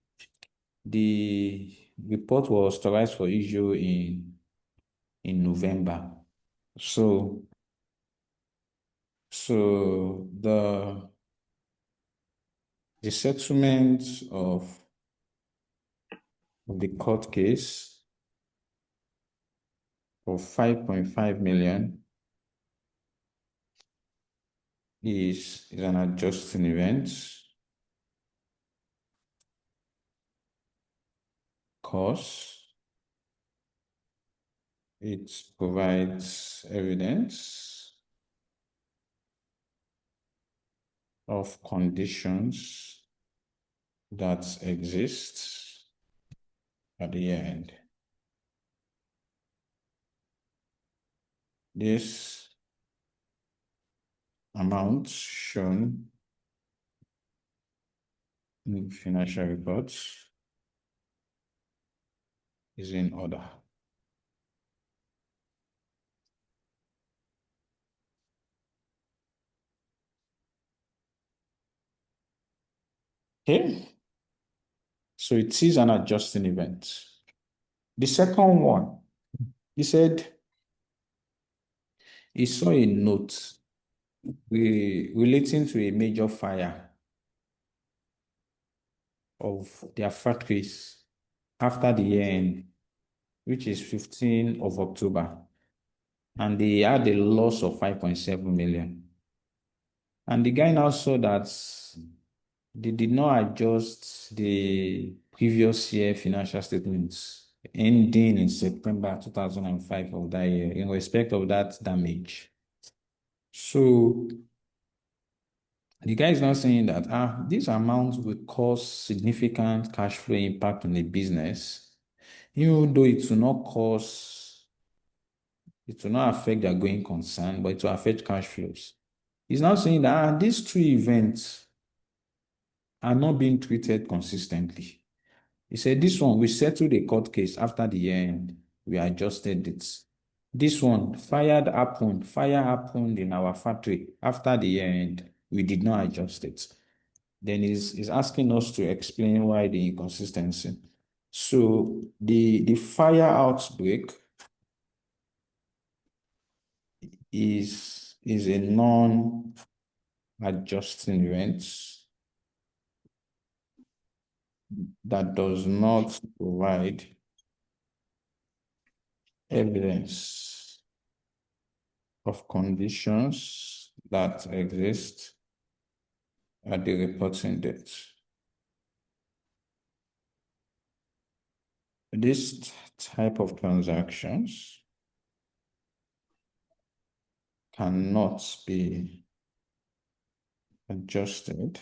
the report was authorized for issue in November. So the settlement of the court case of 5.5 million is an adjusting event because it provides evidence of conditions that exist at the end. This amount shown in financial reports is in order. Okay, so it is an adjusting event. The second one, he said he saw a note relating to a major fire of their factories after the end, which is 15th of October, and they had a loss of 5.7 million. And the guy now saw that they did not adjust the previous year financial statements ending in September 2005 of that year in respect of that damage. So the guy is now saying that this amount will cause significant cash flow impact on the business, even though it will not affect their going concern, but it will affect cash flows. He's now saying that these two events are not being treated consistently. He said, this one, we settled a court case after the end. We adjusted it. This one, fire happened in our factory after the end. We did not adjust it. Then he's asking us to explain why the inconsistency. So the fire outbreak is a non-adjusting event that does not provide evidence of conditions that exist at the reporting date. This type of transactions cannot be adjusted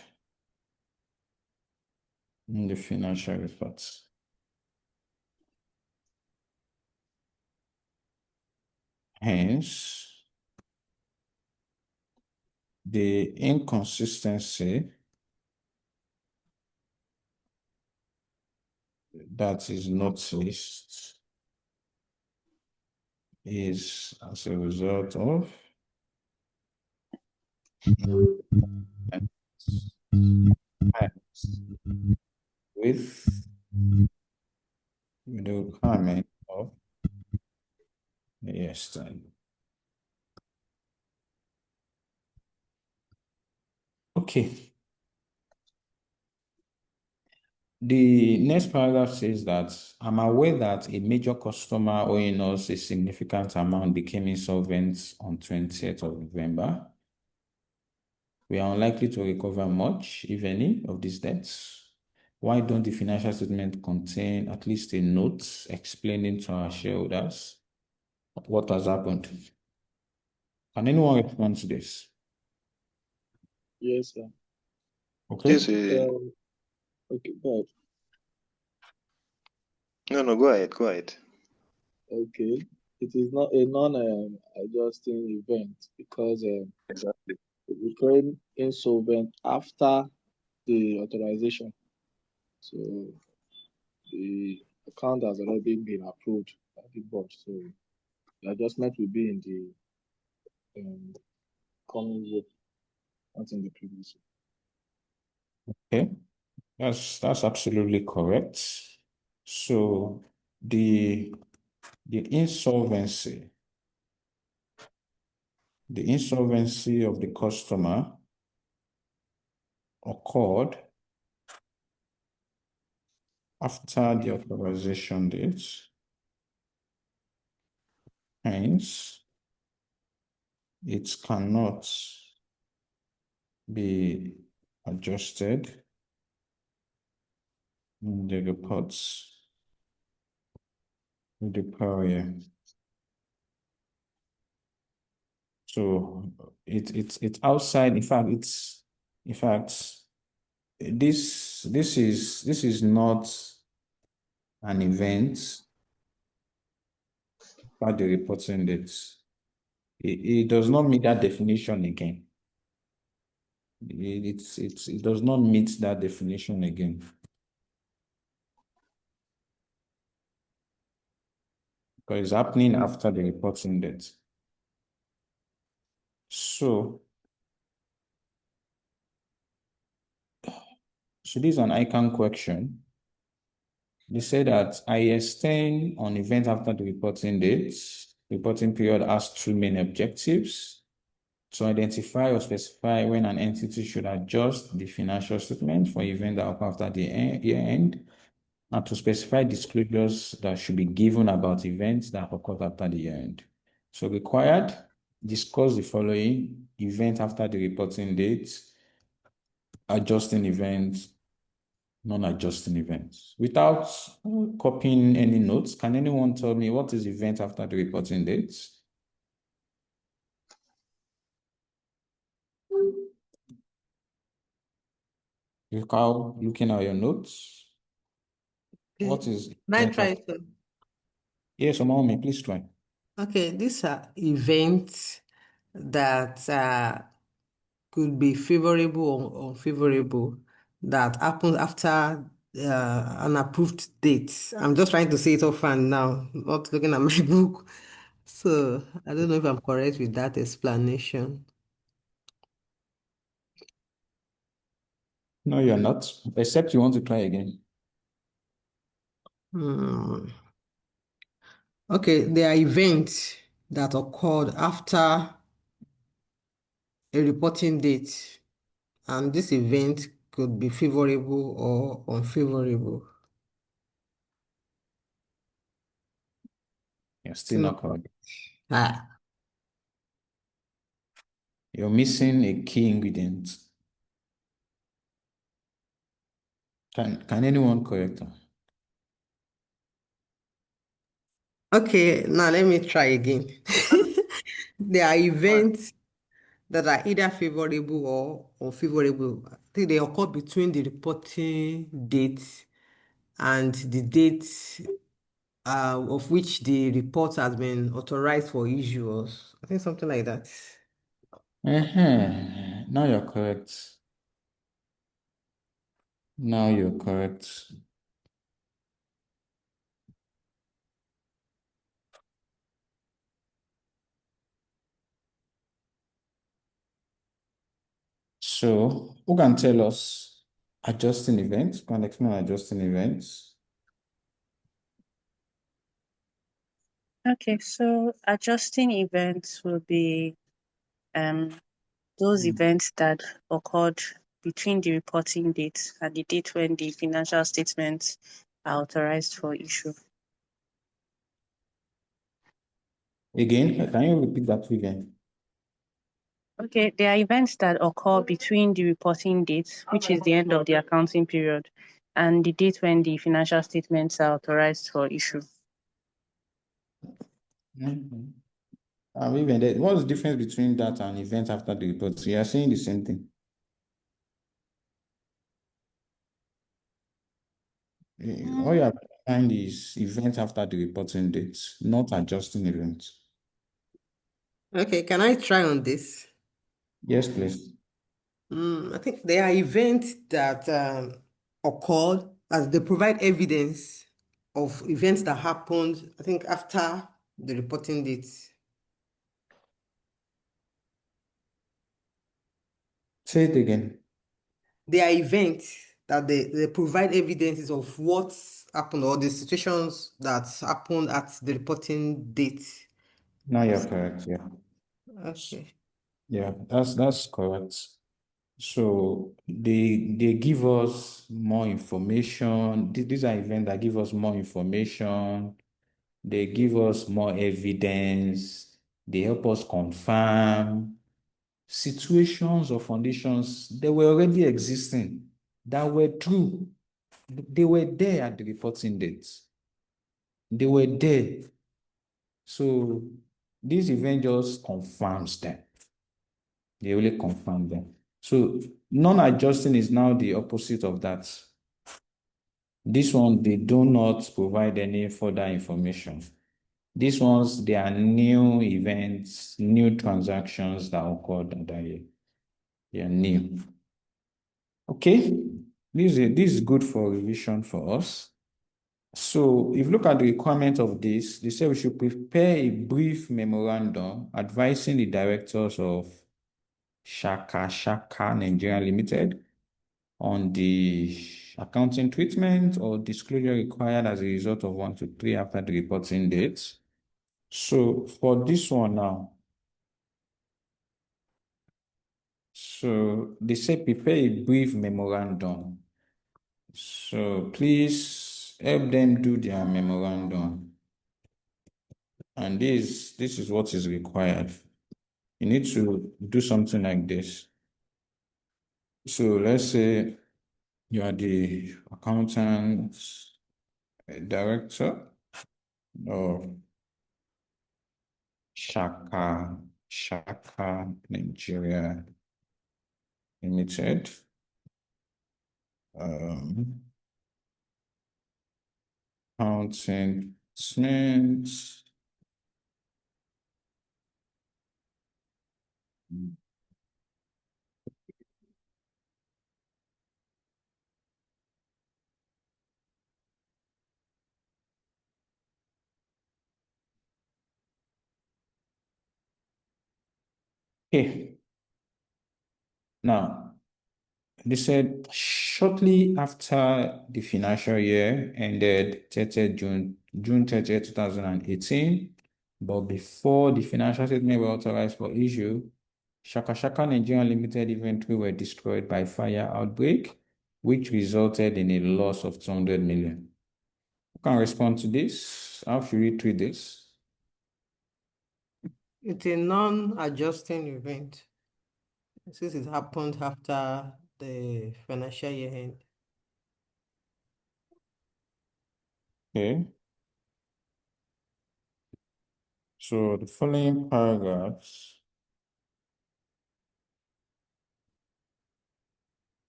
in the financial reports. Hence, the inconsistency that is noticed is as a result of with the requirement of yes time. Okay. The next paragraph says that I'm aware that a major customer owing us a significant amount became insolvent on 20th of November. We are unlikely to recover much, if any, of these debts. Why don't the financial statement contain at least a note explaining to our shareholders what has happened? Can anyone respond to this? Yes, sir. Okay. This is Okay, go ahead. no, go ahead, go ahead. Okay. It is not a non-adjusting event because Exactly. it became insolvent after the authorization. So the account has already been approved by the board. So the adjustment will be in the coming year, not in the previous year. Okay. That's absolutely correct. So the insolvency of the customer occurred after the authorization date. Hence, it cannot be adjusted in the reports of the prior year. So it's outside. In fact, this is not an event by the reporting date. It does not meet that definition again. It does not meet that definition again. Because it's happening after the reporting date. So this is an ICANN question. They say that IAS 10 on event after the reporting date, reporting period has two main objectives: to identify or specify when an entity should adjust the financial statement for event that occur after the year end, and to specify disclosures that should be given about events that occur after the year end. So required, discuss the following: event after the reporting date, adjusting events, non-adjusting events. Without copying any notes, can anyone tell me what is event after the reporting date? Without looking at your notes, what is Can I event try after? to? Yes, Omar, please try. Okay, these are events that could be favorable or unfavorable that happens after an approved date. I'm just trying to say it offhand now, not looking at my book. So I don't know if I'm correct with that explanation. No, you're not, except you want to try again. Hmm. Okay, there are events that occurred after a reporting date, and this event could be favorable or unfavorable. You're still not correct. Ah, You're missing a key ingredient. Can anyone correct her? okay, now let me try again. There are events that are either favorable or unfavorable. I think they occur between the reporting date and the date of which the report has been authorized for issues. I think something like that. Now you're correct. Now you're correct. So, who can tell us adjusting events? Who can explain adjusting events? Okay, so adjusting events will be those events that occurred between the reporting date and the date when the financial statements are authorized for issue. Again, can you repeat that again? Okay, there are events that occur between the reporting date, which is the end of the accounting period, and the date when the financial statements are authorized for issue. What's the difference between that and event after the report? So you are saying the same thing. All you have to find is event after the reporting date, not adjusting events. Okay, can I try on this? Yes, please. I think there are events that occurred as they provide evidence of events that happened, I think, after the reporting date. Say it again. There are events that they provide evidences of what happened or the situations that happened at the reporting date. Now you're correct. Yeah. Okay. Yeah, that's correct. So they give us more information. These are events that give us more information. They give us more evidence. They help us confirm situations or conditions that were already existing, that were true. They were there at the reporting date. They were there. So this event just confirms them. They really confirm them. So non-adjusting is now the opposite of that. This one, they do not provide any further information. These ones, they are new events, new transactions that occurred in that year. They are new. Okay, this is good for revision for us. So if you look at the requirement of this, they say we should prepare a brief memorandum advising the directors of Shaka Nigeria Limited on the accounting treatment or disclosure required as a result of 1 to 3 after the reporting date. So for this one now, so they say prepare a brief memorandum. So please help them do their memorandum. And this is what is required. You need to do something like this. So let's say you are the accountant director of Shaka Nigeria Limited. Accounting statements. Okay. Now, they said shortly after the financial year ended 30th June 30th, 2018, but before the financial statement were authorized for issue, Shaka Nigeria Limited inventory were destroyed by fire outbreak, which resulted in a loss of 200 million. Who can respond to this? How should we treat this? It's a non-adjusting event since it happened after the financial year end. Okay. So the following paragraphs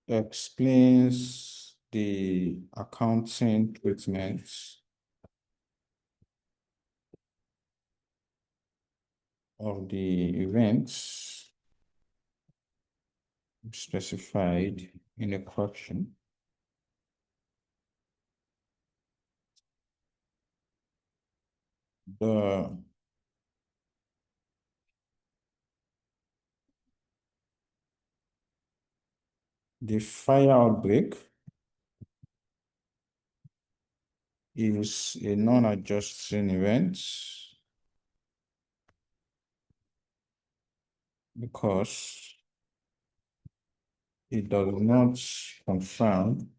explains the accounting treatment of the events specified in a question. The fire outbreak is a non-adjusting event because it does not confirm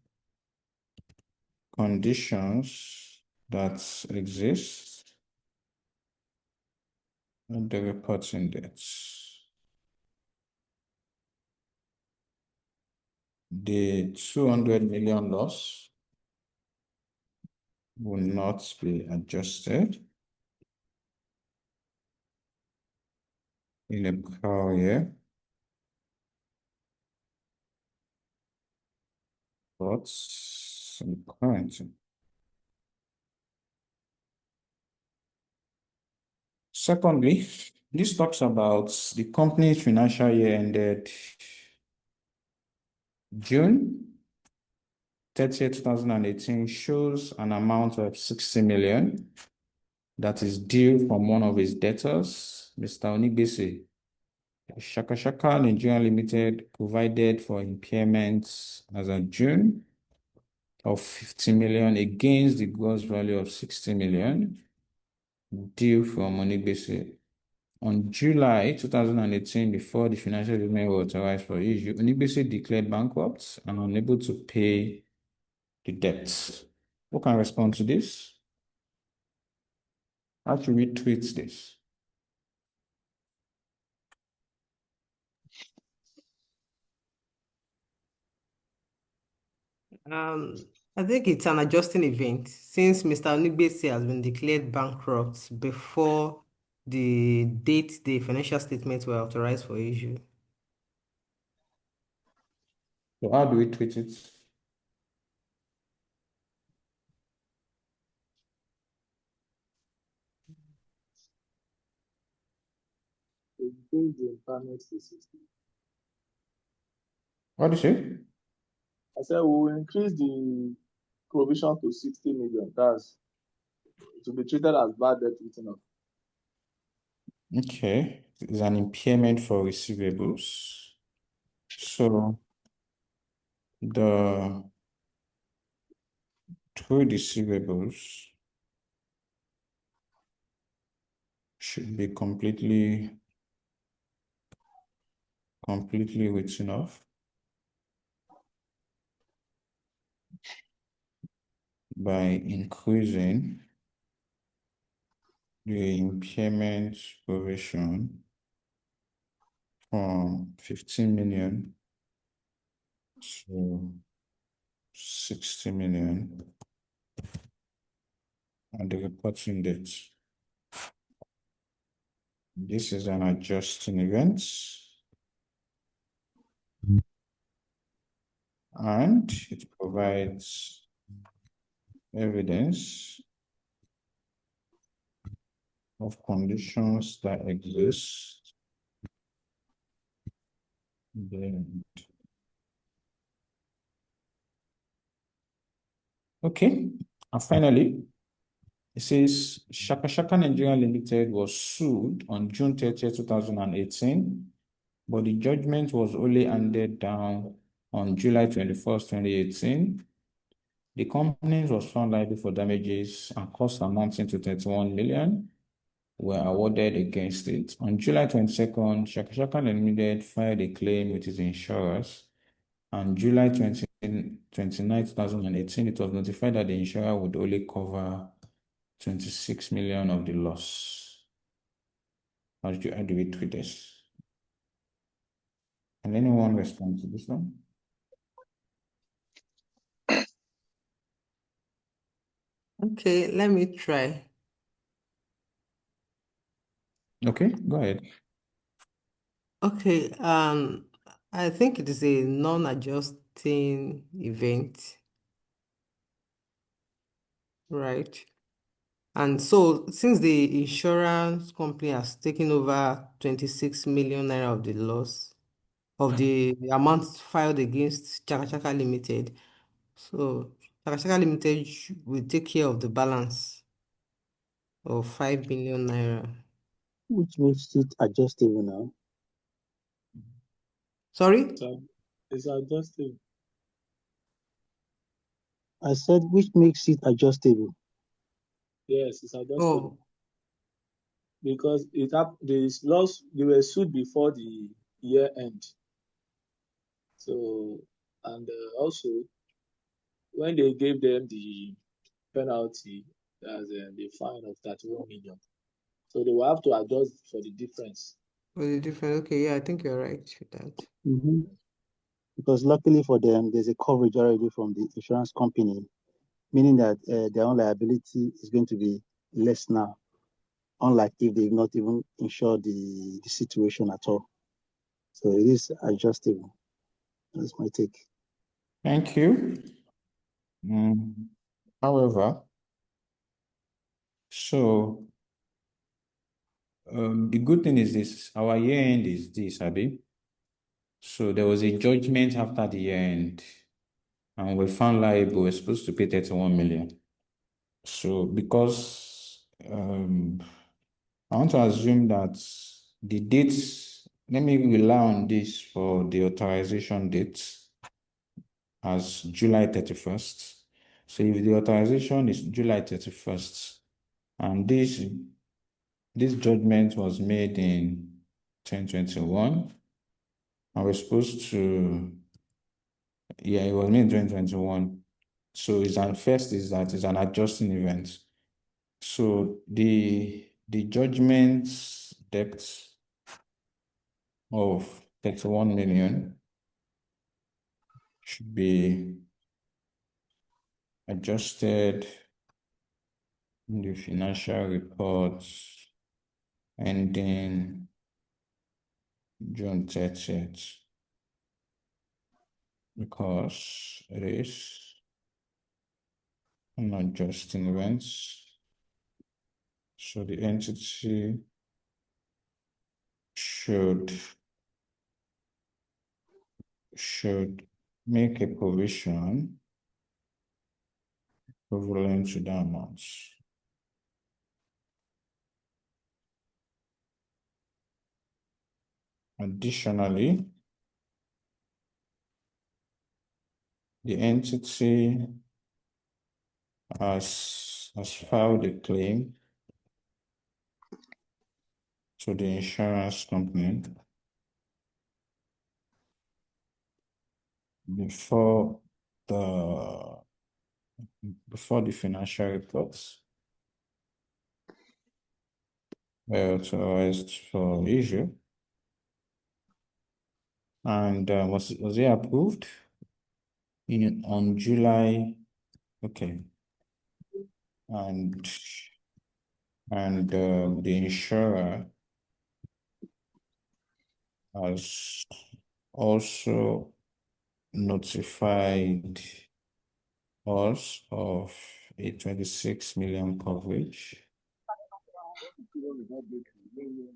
conditions that exist at the reporting dates. The 200 million loss will not be adjusted in a prior year, but in current. Secondly, this talks about the company's financial year ended June 30th, 2018, shows an amount of 60 million that is due from one of his debtors, Mr. Onigbese. Shaka Shaka Nigeria Limited provided for impairments as of June of 50 million against the gross value of 60 million due from Onigbese. On July 2018, before the financial statement was authorized for issue, Onigbese declared bankrupt and unable to pay the debts. Who can respond to this? How should we treat this? I think it's an adjusting event since Mr. Onigbese has been declared bankrupt before the date the financial statements were authorized for issue. So how do we treat it? Increase the impairment to 60. What do you say? I said we will increase the provision to 60 million. That's to be treated as bad debt written off. Okay, it's an impairment for receivables. So the trade receivables should be completely written off by increasing the impairment provision from 15 million to 60 million at the reporting date. This is an adjusting event, and it provides evidence of conditions that exist. Then, okay, and finally, it says Shaka Shaka Nigeria Limited was sued on June 30th, 2018, but the judgment was only handed down on July 21st, 2018. The company was found liable for damages and costs amounting to 31 million were awarded against it. On July 22nd, Shaka Shaka Limited filed a claim with its insurers. On July 29, 2018, it was notified that the insurer would only cover 26 million of the loss. How do we treat this? Can anyone respond to this one? Okay, let me try. Okay, go ahead. Okay, I think it is a non-adjusting event, right? And so since the insurance company has taken over 26 million naira of the loss, of the amount filed against Chaka Chaka Limited. So Chaka Chaka Limited will take care of the balance of 5 billion naira. Which makes it adjustable now. Sorry? So it's adjustable. I said, which makes it adjustable. Yes, it's adjustable. Oh, Because this loss, they were sued before the year end. So, and also when they gave them the penalty, as the fine of 31 million, so they will have to adjust for the difference. for the difference. Okay, yeah, I think you're right with that. Because luckily for them, there's a coverage already from the insurance company, meaning that their own liability is going to be less now, unlike if they've not even insured the situation at all. So it is adjustable. That's my take. Thank you. However, so the good thing is this, our year end is this, Abi. So there was a judgment after the year end, and we found liable, we're supposed to pay 31 million. So because I want to assume that the dates, let me rely on this for the authorization dates as July 31st. So if the authorization is July 31st, and this judgment was made in 2021, and we're supposed to, yeah, it was made in 2021. So it's an adjusting event. So the judgment depth of 31 million should be adjusted in the financial reports ending June 30th, because it is an adjusting event. So the entity should make a provision equivalent to the amount. Additionally, the entity has filed a claim to the insurance company before the financial reports were authorized for issue. And was it approved on July? Okay. And the insurer has also notified us of a 26 million coverage.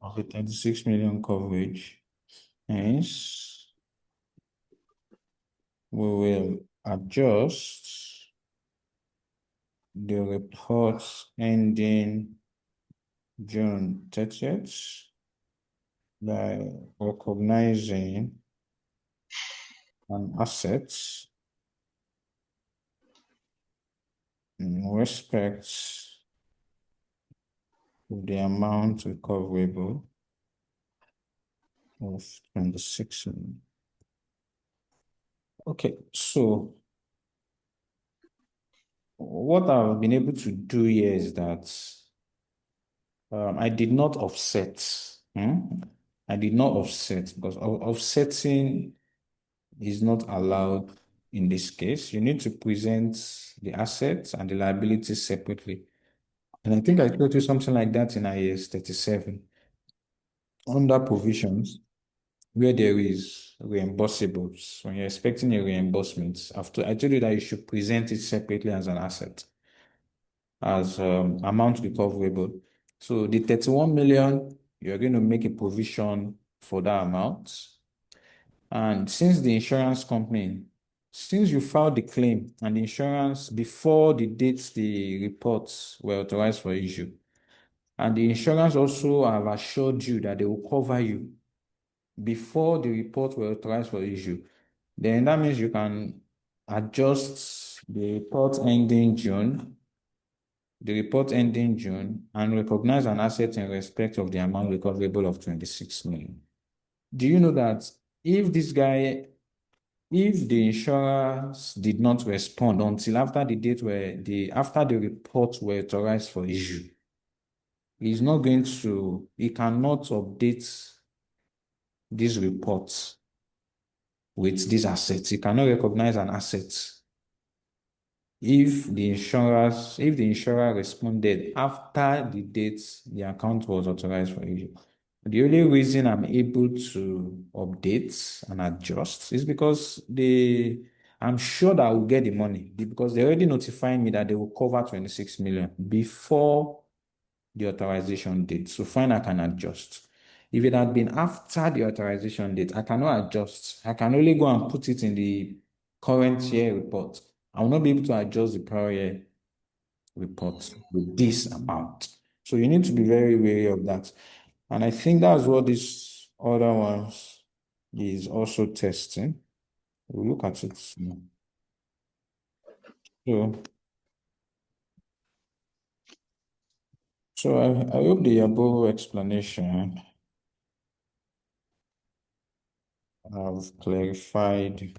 Of a 26 million coverage. Hence, we will adjust the reports ending June 30th by recognizing an asset in respect of the amount recoverable of 26 million. Okay, so what I've been able to do here is that I did not offset. I did not offset because offsetting is not allowed in this case. You need to present the assets and the liabilities separately. And I think I told you something like that in IAS 37. Under provisions, where there is reimbursables, when you're expecting a reimbursement, I told you that you should present it separately as an asset, as amount recoverable. So the 31 million, you're going to make a provision for that amount. And since the insurance company, since you filed the claim and the insurance before the date the reports were authorized for issue, and the insurance also have assured you that they will cover you before the report were authorized for issue, then that means you can adjust the report ending June, and recognize an asset in respect of the amount recoverable of 26 million. Do you know that if the insurers did not respond until after the date where after the reports were authorized for issue, he cannot update these reports with these assets. He cannot recognize an asset if the insurer responded after the date the account was authorized for issue. The only reason I'm able to update and adjust is because I'm sure that I will get the money because they already notified me that they will cover 26 million before the authorization date. So fine, I can adjust. If it had been after the authorization date, I cannot adjust. I can only go and put it in the current year report. I will not be able to adjust the prior year report with this amount. So you need to be very wary of that. And I think that's what this other ones is also testing. We'll look at it now. So I hope the above explanation have clarified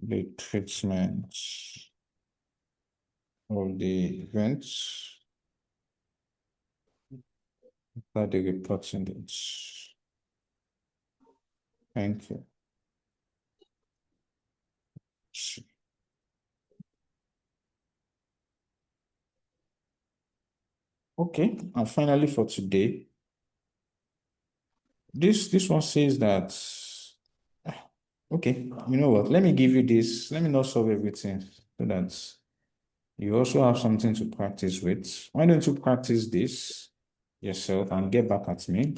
the treatment of the events that the reporting dates. Thank you. Okay, and finally for today, this one says that, okay, you know what? Let me give you this. Let me not solve everything so that you also have something to practice with. Why don't you practice this yourself and get back at me?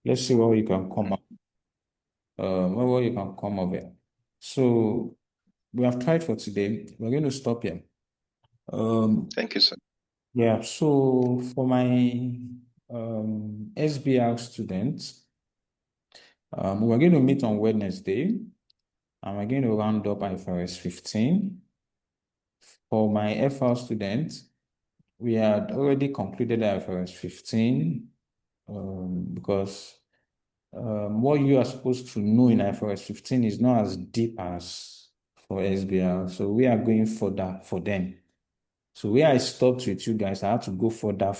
Let's see what you can come up. What you can come of it. So we have tried for today. We're going to stop here. Thank you, sir. Yeah, so for my SBR students, we're going to meet on Wednesday, and we're going to round up IFRS 15. For my FR students, we had already concluded IFRS 15 because what you are supposed to know in IFRS 15 is not as deep as for SBR. So we are going further for them. So where I stopped with you guys, I had to go further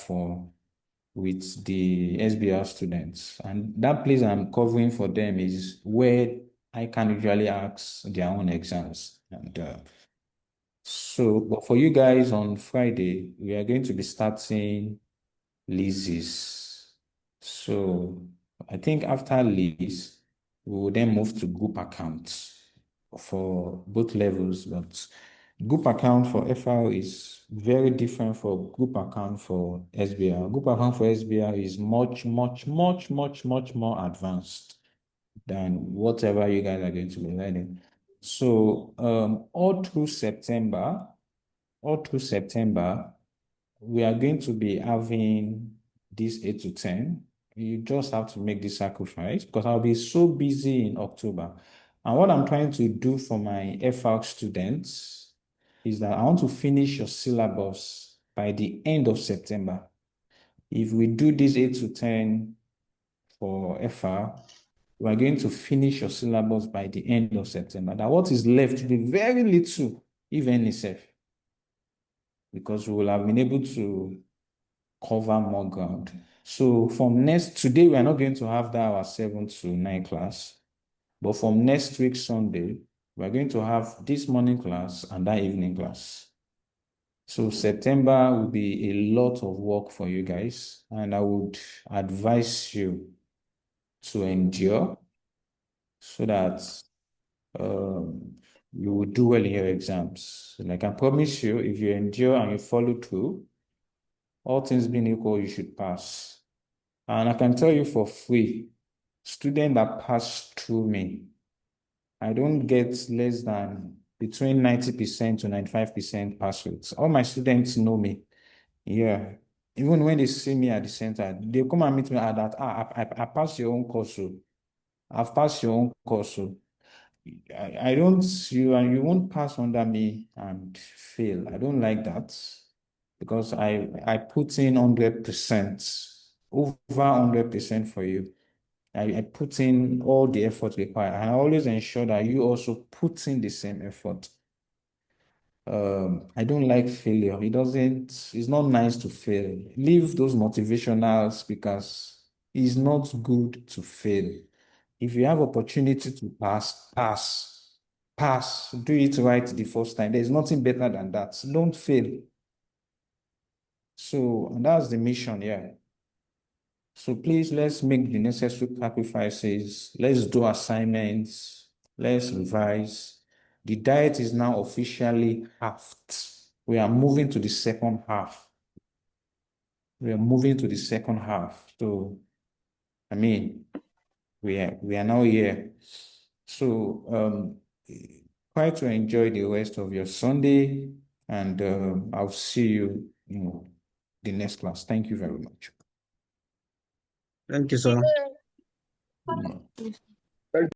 with the SBR students. And that place I'm covering for them is where I can usually ask their own exams. And but for you guys on Friday, we are going to be starting leases. So I think after lease, we will then move to group accounts for both levels. But group account for FR is very different for group account for SBR. Group account for SBR is much, much, much, much, much more advanced than whatever you guys are going to be learning. So all through September, we are going to be having this 8 to 10. You just have to make this sacrifice because I'll be so busy in October. And what I'm trying to do for my FR students is that I want to finish your syllabus by the end of September. If we do this 8 to 10 for FR, we are going to finish your syllabus by the end of September. Now, what is left will be very little, if any, safe, because we will have been able to cover more ground. So today, we are not going to have that our 7 to 9 class, but from next week, Sunday, we are going to have this morning class and that evening class. So September will be a lot of work for you guys, and I would advise you to endure so that you will do well in your exams. Like I promise you, if you endure and you follow through, all things being equal, you should pass. And I can tell you for free Students that pass through me, I don't get less than between 90% to 95% pass rates. All my students know me. Yeah. Even when they see me at the center, they come and meet me at that. I passed your own course. I've passed your own course. I don't, you won't pass under me and fail. I don't like that because I put in 100%, over 100% for you. I put in all the effort required, and I always ensure that you also put in the same effort. I don't like failure. It's not nice to fail. Leave those motivational speakers. It's not good to fail. If you have opportunity to pass, pass, pass, do it right the first time. There's nothing better than that. Don't fail. So, and that's the mission, yeah. So please, let's make the necessary sacrifices. Let's do assignments. Let's revise. The diet is now officially halved. We are moving to the second half. We are moving to the second half. So, I mean, we are now here. So, try to enjoy the rest of your Sunday, and I'll see you in the next class. Thank you very much. Thank you, sir. Yeah.